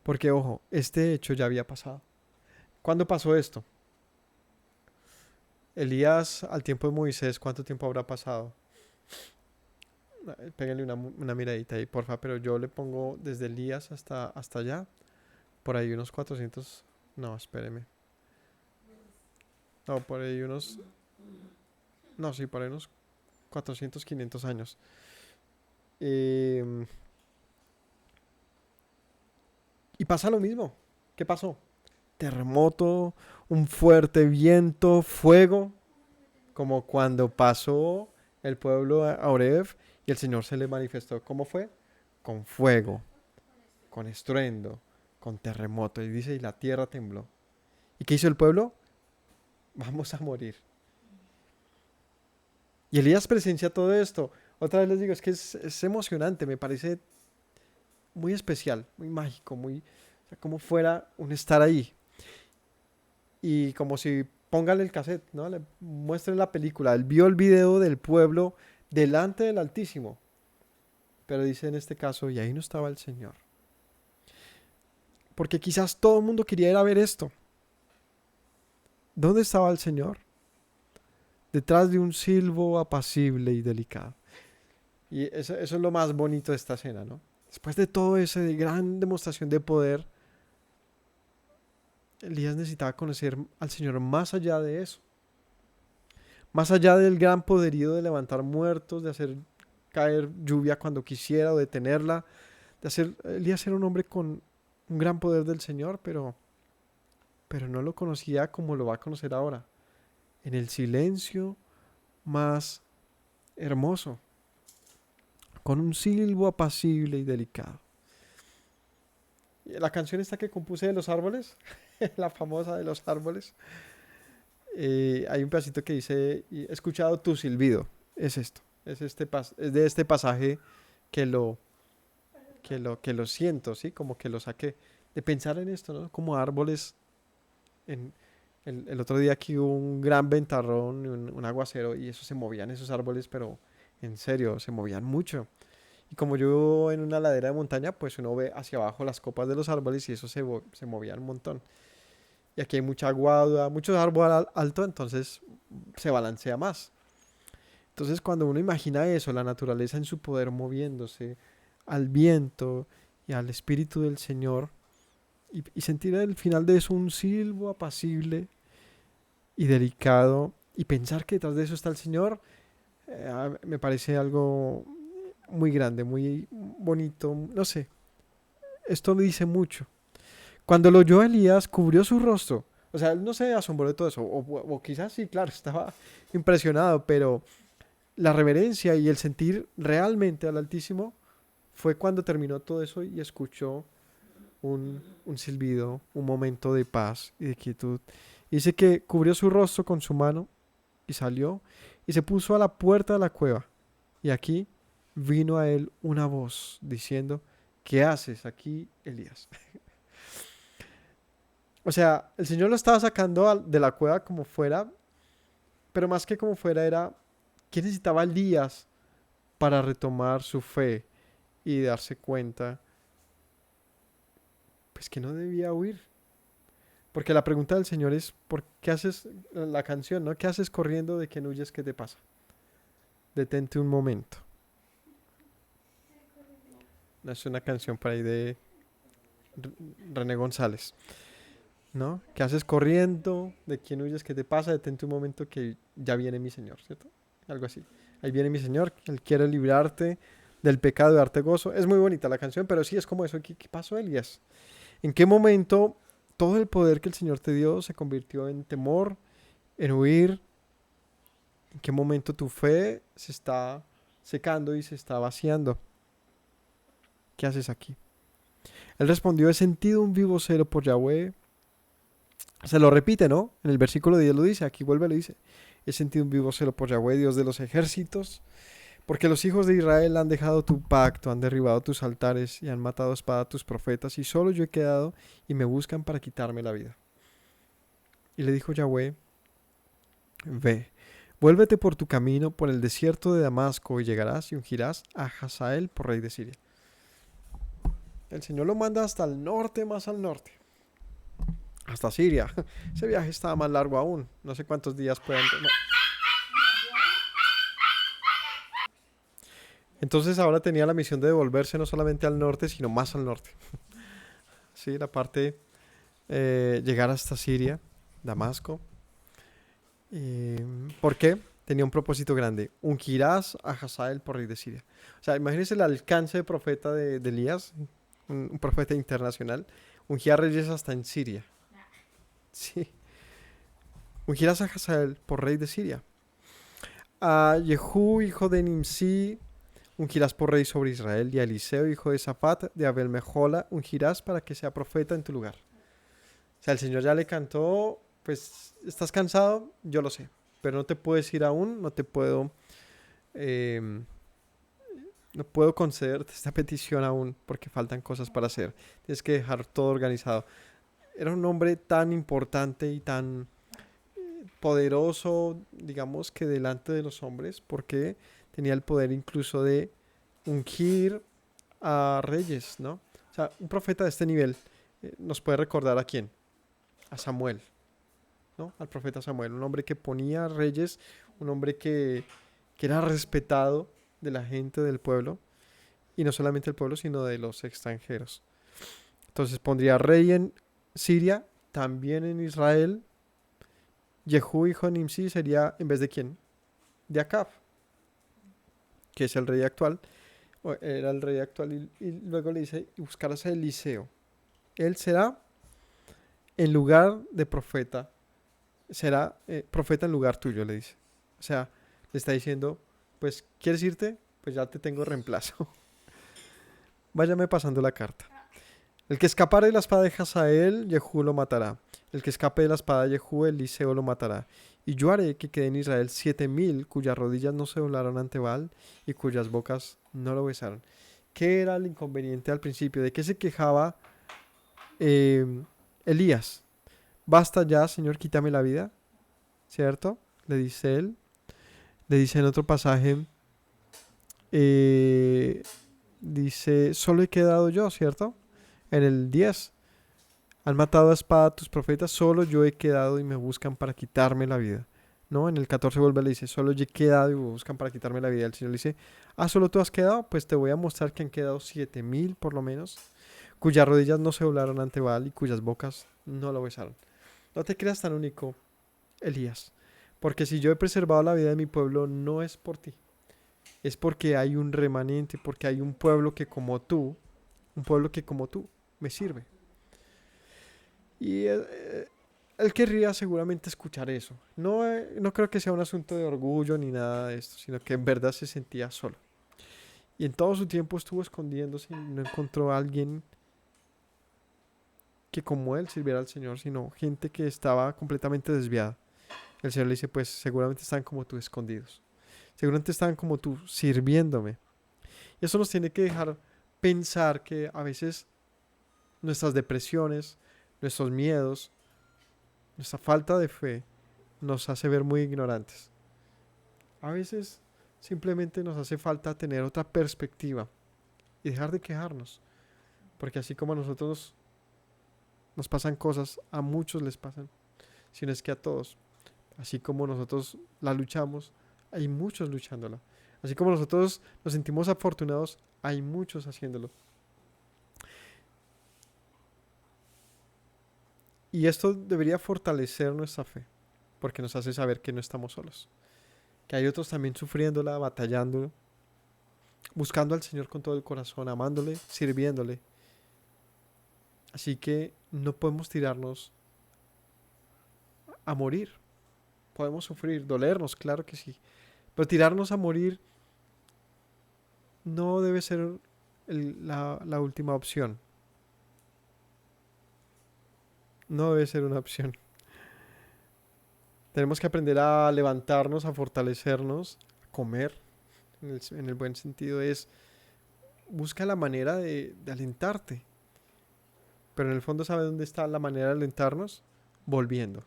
Porque, ojo, este hecho ya había pasado. ¿Cuándo pasó esto? Elías, al tiempo de Moisés, ¿cuánto tiempo habrá pasado? Péguenle una miradita ahí, porfa, pero yo le pongo desde Elías hasta allá, por ahí unos 400, no, espéreme. No, por ahí unos, no, sí, por ahí unos 400, 500 años. Eh, y pasa lo mismo. ¿Qué pasó? Terremoto, un fuerte viento, fuego, como cuando pasó el pueblo a Oreb y el Señor se le manifestó. ¿Cómo fue? Con fuego, con estruendo, con terremoto. Y dice, y la tierra tembló. ¿Y qué hizo el pueblo? Vamos a morir. Y Elías presencia todo esto. Otra vez les digo, es que es emocionante, me parece muy especial, muy mágico, muy, o sea, como fuera un estar ahí. Y como si póngale el cassette, ¿no? Le muestren la película. Él vio el video del pueblo delante del Altísimo. Pero dice en este caso, y ahí no estaba el Señor. Porque quizás todo el mundo quería ir a ver esto. ¿Dónde estaba el Señor? Detrás de un silbo apacible y delicado. Y eso es lo más bonito de esta escena, ¿no? Después de todo ese de gran demostración de poder, Elías necesitaba conocer al Señor más allá de eso. Más allá del gran poderío de levantar muertos, de hacer caer lluvia cuando quisiera o detenerla, de hacer Elías era un hombre con un gran poder del Señor, pero pero no lo conocía como lo va a conocer ahora, en el silencio más hermoso, con un silbo apacible y delicado. Y la canción esta que compuse de los árboles, la famosa de los árboles, hay un pedacito que dice, "Y he escuchado tu silbido", es esto, es de este pasaje que lo siento, ¿sí? Como que lo saqué, de pensar en esto, ¿no? Como árboles, en, el otro día aquí hubo un gran ventarrón, un aguacero, y eso se movían esos árboles, pero en serio, se movían mucho. Y como yo vivo en una ladera de montaña, pues uno ve hacia abajo las copas de los árboles y eso se movía un montón. Y aquí hay mucha aguada, mucho árbol alto, entonces se balancea más. Entonces cuando uno imagina eso, la naturaleza en su poder moviéndose, al viento y al espíritu del Señor, y sentir al final de eso un silbo apacible y delicado, y pensar que detrás de eso está el Señor, me parece algo muy grande, muy bonito, no sé, esto me dice mucho. Cuando lo oyó Elías, cubrió su rostro. O sea, él no se asombró de todo eso, o quizás sí, claro, estaba impresionado, pero la reverencia y el sentir realmente al Altísimo fue cuando terminó todo eso y escuchó un silbido, un momento de paz y de quietud. Dice que cubrió su rostro con su mano y salió y se puso a la puerta de la cueva. Y aquí vino a él una voz diciendo, ¿qué haces aquí, Elías? O sea, el Señor lo estaba sacando de la cueva como fuera, pero más que como fuera era que necesitaba Elías para retomar su fe y darse cuenta, pues que no debía huir. Porque la pregunta del Señor es, ¿por qué haces la canción, no? ¿Qué haces corriendo de que no huyes? ¿Qué te pasa? Detente un momento. No es una canción por ahí de René González, ¿no? ¿Qué haces corriendo? ¿De quién huyes? ¿Qué te pasa? Detente un momento que ya viene mi Señor, ¿cierto? Algo así. Ahí viene mi Señor, Él quiere librarte del pecado y darte gozo. Es muy bonita la canción, pero sí es como eso. ¿Qué pasó, Elías? ¿En qué momento todo el poder que el Señor te dio se convirtió en temor, en huir? ¿En qué momento tu fe se está secando y se está vaciando? ¿Qué haces aquí? Él respondió, he sentido un vivo celo por Yahweh. Se lo repite, ¿no? En el versículo 10 lo dice, aquí vuelve y lo dice. He sentido un vivo celo por Yahweh, Dios de los ejércitos, porque los hijos de Israel han dejado tu pacto, han derribado tus altares y han matado a espada a tus profetas, y solo yo he quedado y me buscan para quitarme la vida. Y le dijo Yahweh, ve, vuélvete por tu camino por el desierto de Damasco y llegarás y ungirás a Hazael por rey de Siria. El Señor lo manda hasta el norte, más al norte, hasta Siria. Ese viaje estaba más largo aún, no sé cuántos días puedan tomar. Entonces ahora tenía la misión de devolverse no solamente al norte, sino más al norte. Sí, la parte, llegar hasta Siria, Damasco. ¿Por qué? Tenía un propósito grande. Ungirás a Hazael por rey de Siria. O sea, imagínense el alcance de profeta de Elías, un profeta internacional. Ungir a reyes hasta en Siria. Sí. Ungirás a Hazael por rey de Siria. A Jehú, hijo de Nimsi, ungirás por rey sobre Israel. Y a Eliseo, hijo de Safat, de Abel Mejola, ungirás para que sea profeta en tu lugar. O sea, el Señor ya le cantó, pues, ¿estás cansado? Yo lo sé, pero no te puedes ir aún, eh, no puedo concederte esta petición aún porque faltan cosas para hacer. Tienes que dejar todo organizado. Era un hombre tan importante y tan poderoso, digamos, que delante de los hombres, porque tenía el poder incluso de ungir a reyes, ¿no? O sea, un profeta de este nivel nos puede recordar a quién, a Samuel, ¿no? Al profeta Samuel, un hombre que ponía reyes, un hombre que era respetado de la gente del pueblo, y no solamente del pueblo, sino de los extranjeros. Entonces pondría rey en Siria, también en Israel. Jehú, hijo de Nimsi, sería en vez de quién? De Acab, que es el rey actual, o era el rey actual, y luego le dice, buscarás a Eliseo. Él será en lugar de profeta, será profeta en lugar tuyo, le dice. O sea, le está diciendo, pues, ¿quieres irte? Pues ya te tengo reemplazo. Váyame pasando la carta. El que escapare de la espada de Hazael, Jehú lo matará. El que escape de la espada de Jehú, Eliseo lo matará. Y yo haré que quede en Israel 7,000 cuyas rodillas no se doblaron ante Baal y cuyas bocas no lo besaron. ¿Qué era el inconveniente al principio? ¿De qué se quejaba Elías? Basta ya, Señor, quítame la vida, ¿cierto? Le dice él. Le dice en otro pasaje, dice, solo he quedado yo, ¿cierto? En el 10, han matado a espada a tus profetas, solo yo he quedado y me buscan para quitarme la vida. ¿No? En el 14 vuelve y le dice, solo yo he quedado y me buscan para quitarme la vida. El Señor le dice, ¿solo tú has quedado? Pues te voy a mostrar que han quedado 7,000 por lo menos, cuyas rodillas no se doblaron ante Baal y cuyas bocas no lo besaron. No te creas tan único, Elías, porque si yo he preservado la vida de mi pueblo, no es por ti, es porque hay un remanente, porque hay un pueblo que como tú, me sirve. Y él querría seguramente escuchar eso. No, no creo que sea un asunto de orgullo ni nada de esto, sino que en verdad se sentía solo. Y en todo su tiempo estuvo escondiéndose y no encontró a alguien que como él sirviera al Señor, sino gente que estaba completamente desviada. El Señor le dice, pues seguramente están como tú escondidos. Seguramente están como tú sirviéndome. Y eso nos tiene que dejar pensar que a veces nuestras depresiones, nuestros miedos, nuestra falta de fe nos hace ver muy ignorantes. A veces simplemente nos hace falta tener otra perspectiva y dejar de quejarnos. Porque así como a nosotros nos pasan cosas, a muchos les pasan, si no es que a todos. Así como nosotros la luchamos, hay muchos luchándola. Así como nosotros nos sentimos afortunados, hay muchos haciéndolo. Y esto debería fortalecer nuestra fe, porque nos hace saber que no estamos solos. Que hay otros también sufriéndola, batallándolo, buscando al Señor con todo el corazón, amándole, sirviéndole. Así que no podemos tirarnos a morir. Podemos sufrir, dolernos, claro que sí. Pero tirarnos a morir no debe ser la última opción. No debe ser una opción. Tenemos que aprender a levantarnos, a fortalecernos, a comer. En el buen sentido es, busca la manera de alentarte. Pero en el fondo, ¿sabe dónde está la manera de alentarnos? Volviendo.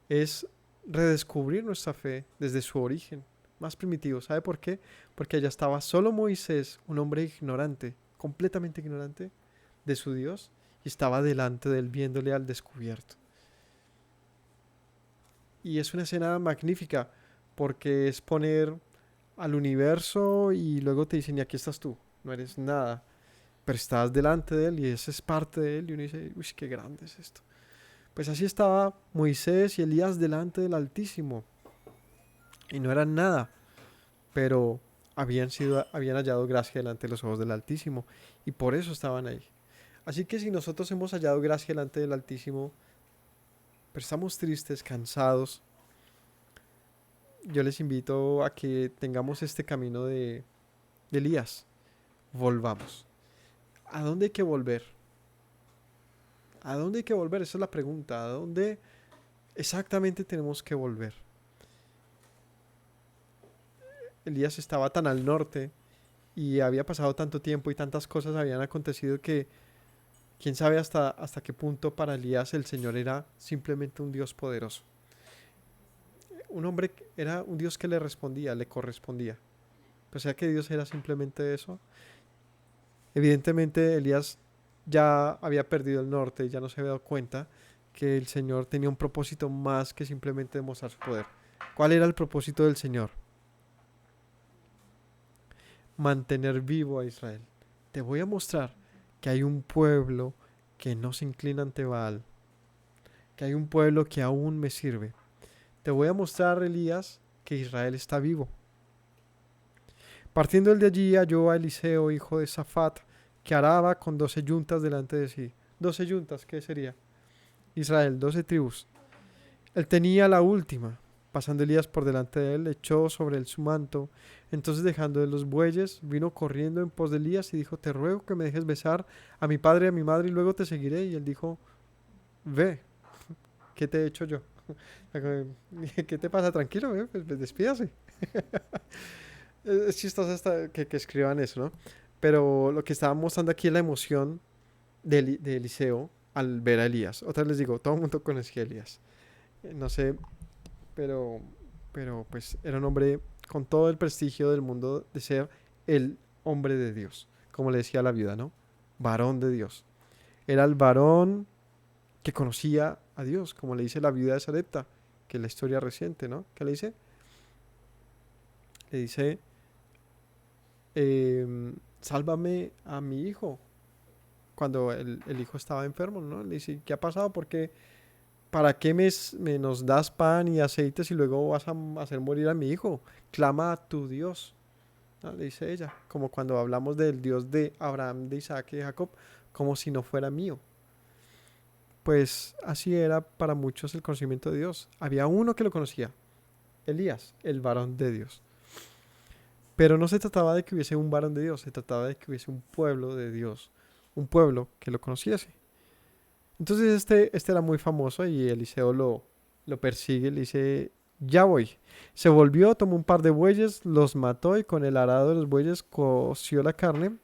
Es redescubrir nuestra fe desde su origen más primitivo. ¿Sabe por qué? Porque allá estaba solo Moisés, un hombre ignorante, completamente ignorante de su Dios, y estaba delante de él viéndole al descubierto. Y es una escena magnífica porque es poner al universo y luego te dicen, y aquí estás tú, no eres nada, pero estás delante de él y esa es parte de él y uno dice, uy, qué grande es esto. Pues así estaba Moisés y Elías delante del Altísimo y no eran nada, pero habían hallado gracia delante de los ojos del Altísimo y por eso estaban ahí. Así que si nosotros hemos hallado gracia delante del Altísimo, pero estamos tristes, cansados, yo les invito a que tengamos este camino de Elías. Volvamos. ¿A dónde hay que volver? ¿A dónde hay que volver? Esa es la pregunta. ¿A dónde exactamente tenemos que volver? Elías estaba tan al norte y había pasado tanto tiempo y tantas cosas habían acontecido que quién sabe hasta qué punto para Elías el Señor era simplemente un Dios poderoso. Un hombre era un Dios que le respondía, le correspondía. O sea que Dios era simplemente eso. Evidentemente Elías ya había perdido el norte y ya no se había dado cuenta que el Señor tenía un propósito más que simplemente demostrar su poder. ¿Cuál era el propósito del Señor? Mantener vivo a Israel. Te voy a mostrar que hay un pueblo que no se inclina ante Baal, que hay un pueblo que aún me sirve. Te voy a mostrar, Elías, que Israel está vivo. Partiendo él de allí, halló a Eliseo, hijo de Safat, que araba con 12 yuntas delante de sí. 12 yuntas, ¿qué sería? Israel, 12 tribus. Él tenía la última. Pasando Elías por delante de él, echó sobre él su manto. Entonces, dejando de los bueyes, vino corriendo en pos de Elías y dijo: te ruego que me dejes besar a mi padre y a mi madre y luego te seguiré. Y él dijo: ve, ¿qué te he hecho yo? ¿Qué te pasa? Tranquilo, pues despídase. Es chistoso hasta que escriban eso, ¿no? Pero lo que estaba mostrando aquí es la emoción de Eliseo al ver a Elías. Otra vez les digo, todo el mundo conocía a Elías. No sé, pero, pero pues era un hombre con todo el prestigio del mundo de ser el hombre de Dios, como le decía la viuda, ¿no? Varón de Dios. Era el varón que conocía a Dios, como le dice la viuda de Sarepta, que es la historia reciente, ¿no? ¿Qué le dice? Le dice, sálvame a mi hijo, cuando el hijo estaba enfermo, ¿no? Le dice: ¿qué ha pasado? ¿Para qué nos das pan y aceites y luego vas a hacer morir a mi hijo? Clama a tu Dios, ¿no? Le dice ella, como cuando hablamos del Dios de Abraham, de Isaac y de Jacob, como si no fuera mío. Pues así era para muchos el conocimiento de Dios. Había uno que lo conocía, Elías, el varón de Dios. Pero no se trataba de que hubiese un varón de Dios, se trataba de que hubiese un pueblo de Dios, un pueblo que lo conociese. Entonces este era muy famoso y Eliseo lo persigue, le dice: ya voy. Se volvió, tomó un par de bueyes, los mató y con el arado de los bueyes coció la carne,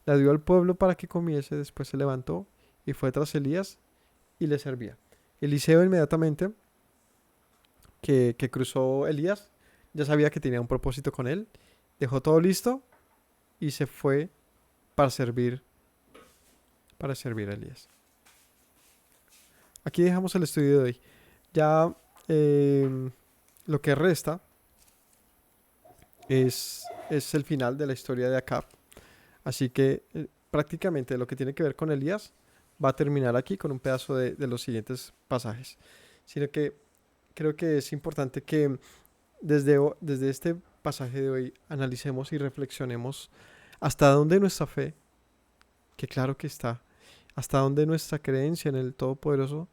la dio al pueblo para que comiese, después se levantó y fue tras Elías y le servía. Eliseo inmediatamente que cruzó Elías, ya sabía que tenía un propósito con él, dejó todo listo y se fue para servir a Elías. Aquí dejamos el estudio de hoy. Ya lo que resta es el final de la historia de Acab. Así que prácticamente lo que tiene que ver con Elías va a terminar aquí con un pedazo de los siguientes pasajes. Sino que creo que es importante que desde este pasaje de hoy analicemos y reflexionemos hasta dónde nuestra fe, que claro que está, hasta dónde nuestra creencia en el Todopoderoso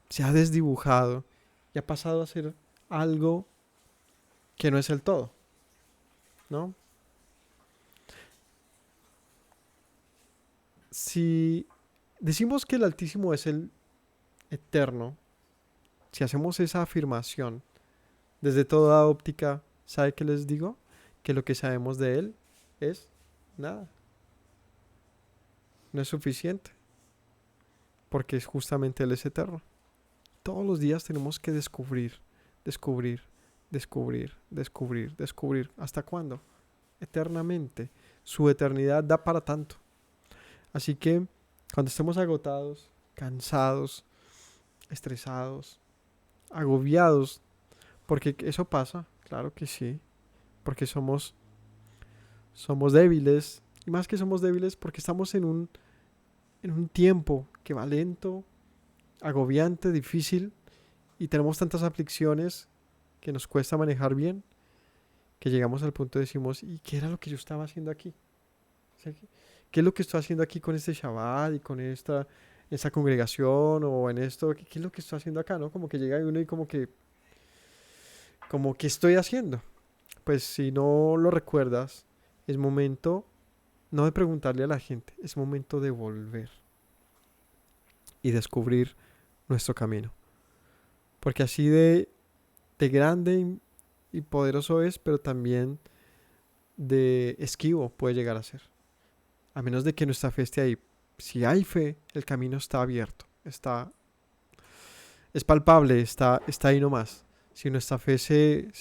se ha desdibujado y ha pasado a ser algo que no es el todo, ¿no? Si decimos que el Altísimo es el eterno, si hacemos esa afirmación desde toda óptica, ¿sabe qué les digo? Que lo que sabemos de Él es nada. No es suficiente, porque justamente Él es eterno. Todos los días tenemos que descubrir. ¿Hasta cuándo? Eternamente. Su eternidad da para tanto. Así que cuando estemos agotados, cansados, estresados, agobiados, porque eso pasa, claro que sí, porque somos débiles, y más que somos débiles porque estamos en un tiempo que va lento, agobiante, difícil, y tenemos tantas aflicciones que nos cuesta manejar bien, que llegamos al punto de decimos: ¿y qué era lo que yo estaba haciendo aquí? O sea, ¿qué es lo que estoy haciendo aquí con este Shabbat y con esta congregación o en esto? ¿Qué es lo que estoy haciendo acá, no? Como que llega uno y como que estoy haciendo. Pues si no lo recuerdas, es momento no de preguntarle a la gente, es momento de volver y descubrir nuestro camino. Porque así de grande y poderoso es, pero también de esquivo puede llegar a ser. A menos de que nuestra fe esté ahí. Si hay fe, el camino está abierto, es palpable, está ahí nomás. Si nuestra fe se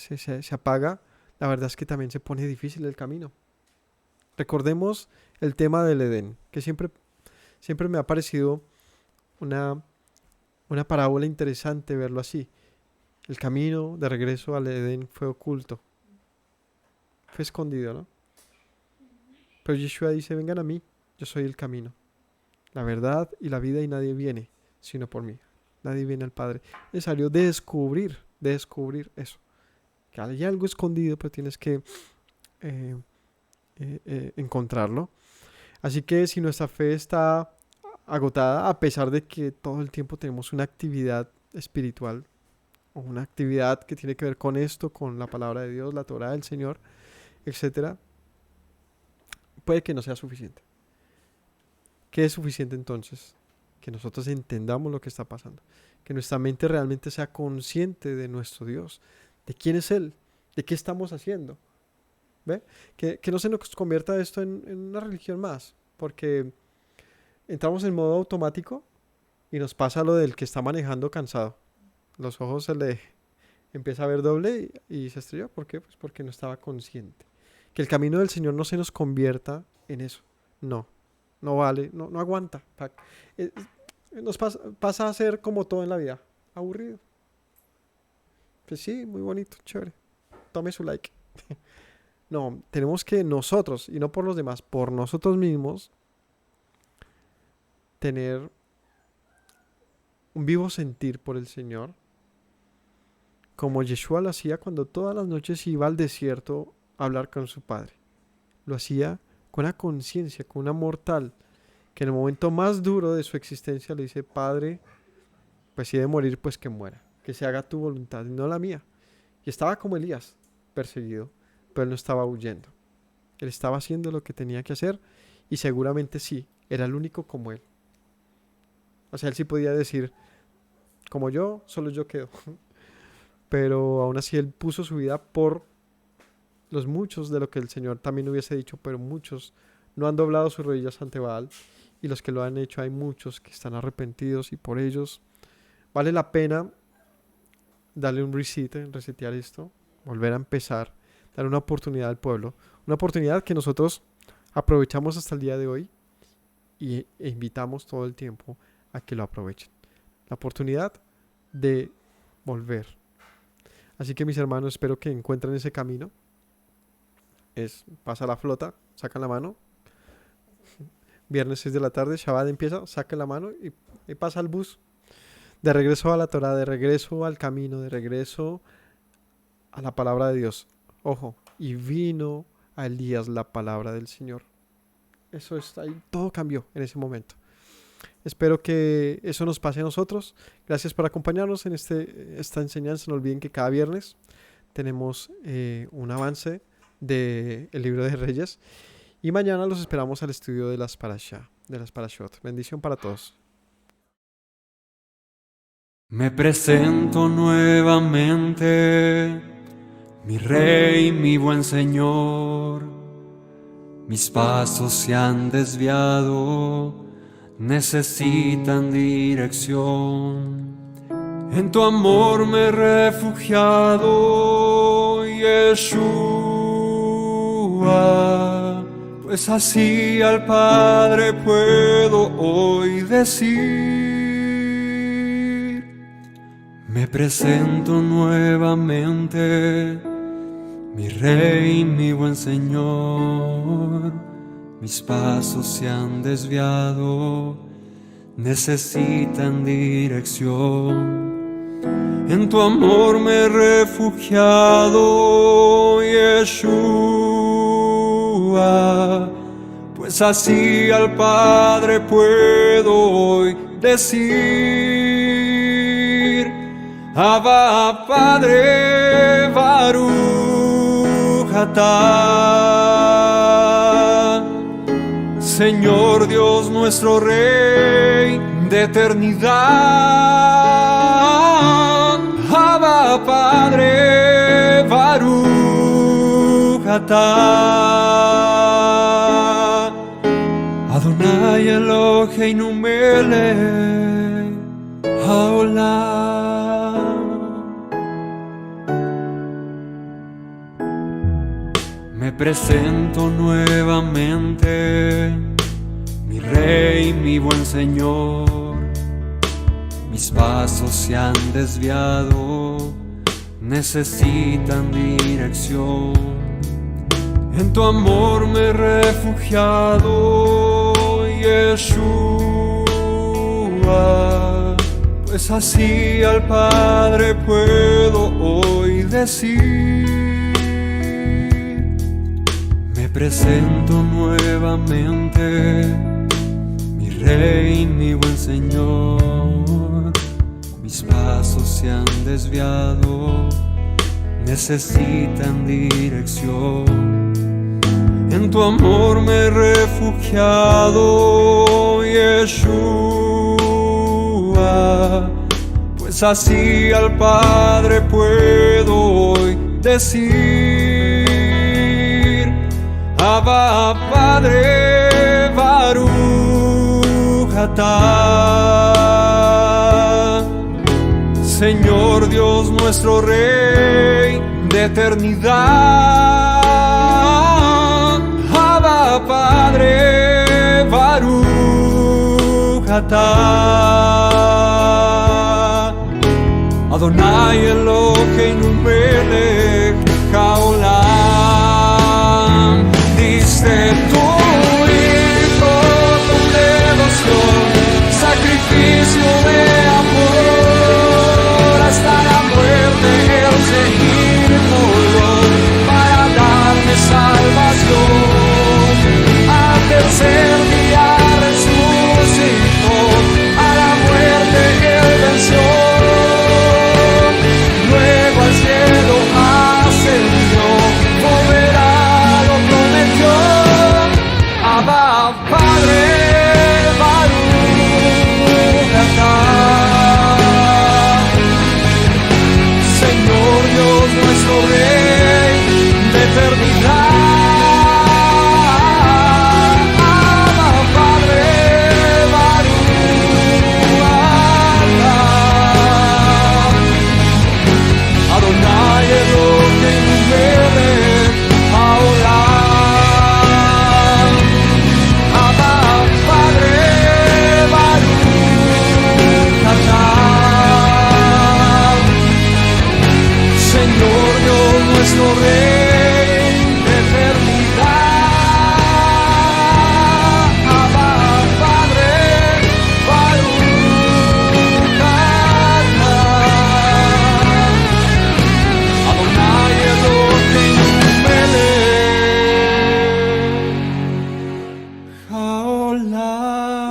apaga, la verdad es que también se pone difícil el camino. Recordemos el tema del Edén, que siempre me ha parecido una parábola interesante verlo así. El camino de regreso al Edén fue oculto, fue escondido, ¿no? Pero Yeshua dice: vengan a mí, yo soy el camino, la verdad y la vida, y nadie viene sino por mí. Nadie viene al Padre. Es necesario descubrir eso. Que hay algo escondido, pero tienes que encontrarlo. Así que si nuestra fe está agotada, a pesar de que todo el tiempo tenemos una actividad espiritual o una actividad que tiene que ver con esto, con la palabra de Dios, la Torá del Señor, etcétera, puede que no sea suficiente. ¿Qué es suficiente entonces? Que nosotros entendamos lo que está pasando, que nuestra mente realmente sea consciente de nuestro Dios, de quién es Él, de qué estamos haciendo. ¿Ve? Que no se nos convierta esto en una religión más, porque entramos en modo automático y nos pasa lo del que está manejando cansado. Los ojos se le empieza a ver doble y se estrelló. ¿Por qué? Pues porque no estaba consciente. Que el camino del Señor no se nos convierta en eso. No vale, no aguanta. Nos pasa a ser como todo en la vida, aburrido. Pues sí, muy bonito, chévere. Tome su like. No, tenemos que nosotros, y no por los demás, por nosotros mismos, tener un vivo sentir por el Señor, como Yeshua lo hacía cuando todas las noches iba al desierto a hablar con su Padre. Lo hacía con una conciencia, con un amor tal, que en el momento más duro de su existencia le dice: Padre, pues si he de morir, pues que muera, que se haga tu voluntad y no la mía. Y estaba como Elías, perseguido, pero él no estaba huyendo. Él estaba haciendo lo que tenía que hacer, y seguramente sí, era el único como él. O sea, él sí podía decir: como yo, solo yo quedo. Pero aún así él puso su vida por los muchos, de lo que el Señor también hubiese dicho, pero muchos no han doblado sus rodillas ante Baal, y los que lo han hecho hay muchos que están arrepentidos, y por ellos vale la pena darle un resetear esto, volver a empezar, dar una oportunidad al pueblo, una oportunidad que nosotros aprovechamos hasta el día de hoy e invitamos todo el tiempo a que lo aprovechen. La oportunidad de volver. Así que, mis hermanos, espero que encuentren ese camino. Pasa la flota, sacan la mano. Viernes 6 de la tarde, Shabbat empieza, sacan la mano y pasa el bus. De regreso a la Torah, de regreso al camino, de regreso a la palabra de Dios. Ojo, y vino a Elías la palabra del Señor. Eso está ahí, todo cambió en ese momento. Espero que eso nos pase a nosotros. Gracias por acompañarnos en esta enseñanza. No olviden que cada viernes tenemos un avance del libro de Reyes. Y mañana los esperamos al estudio de las Parashot. Bendición para todos. Me presento nuevamente, mi Rey, mi buen Señor. Mis pasos se han desviado, necesitan dirección. En tu amor me he refugiado, Yeshua, pues así al Padre puedo hoy decir. Me presento nuevamente, mi Rey, mi buen Señor. Mis pasos se han desviado, necesitan dirección. En tu amor me he refugiado, Yeshua, pues así al Padre puedo hoy decir: Abba, Padre, Baruch atah. Señor Dios nuestro Rey de eternidad. Abba, Padre, Baruch atah. Adonai Eloheinu melech haolam. Me presento nuevamente, mi Rey, mi buen Señor. Mis pasos se han desviado, necesitan dirección. En tu amor me he refugiado, Yeshua, pues así al Padre puedo hoy decir. Me presento nuevamente, mi Rey, mi buen Señor, mis pasos se han desviado, necesitan dirección. En tu amor me he refugiado, Yeshua, pues así al Padre puedo hoy decir: Abba, Padre, Baruch atah. Señor Dios nuestro Rey de eternidad, Abba, Padre, Baruch atah. Adonai Eloheinu melech haolam. Diste tu hijo con devoción, sacrificio de amor, hasta la muerte el seguirlo para darme salvación. Al tercer día resucitó, a la muerte él venció. Luego al cielo ascendió, volverá, lo prometió. Abba, Padre, Baruch atah. Señor Dios nuestro Rey de eternidad, Abba, Padre, Baruch atah. Adonai Eloheinu melech haolam. Abba, Padre, Baruch atah. Señor Dios nuestro Rey de eternidad, Abba, Padre, Baruch atah. Adonai Eloheinu melech haolam.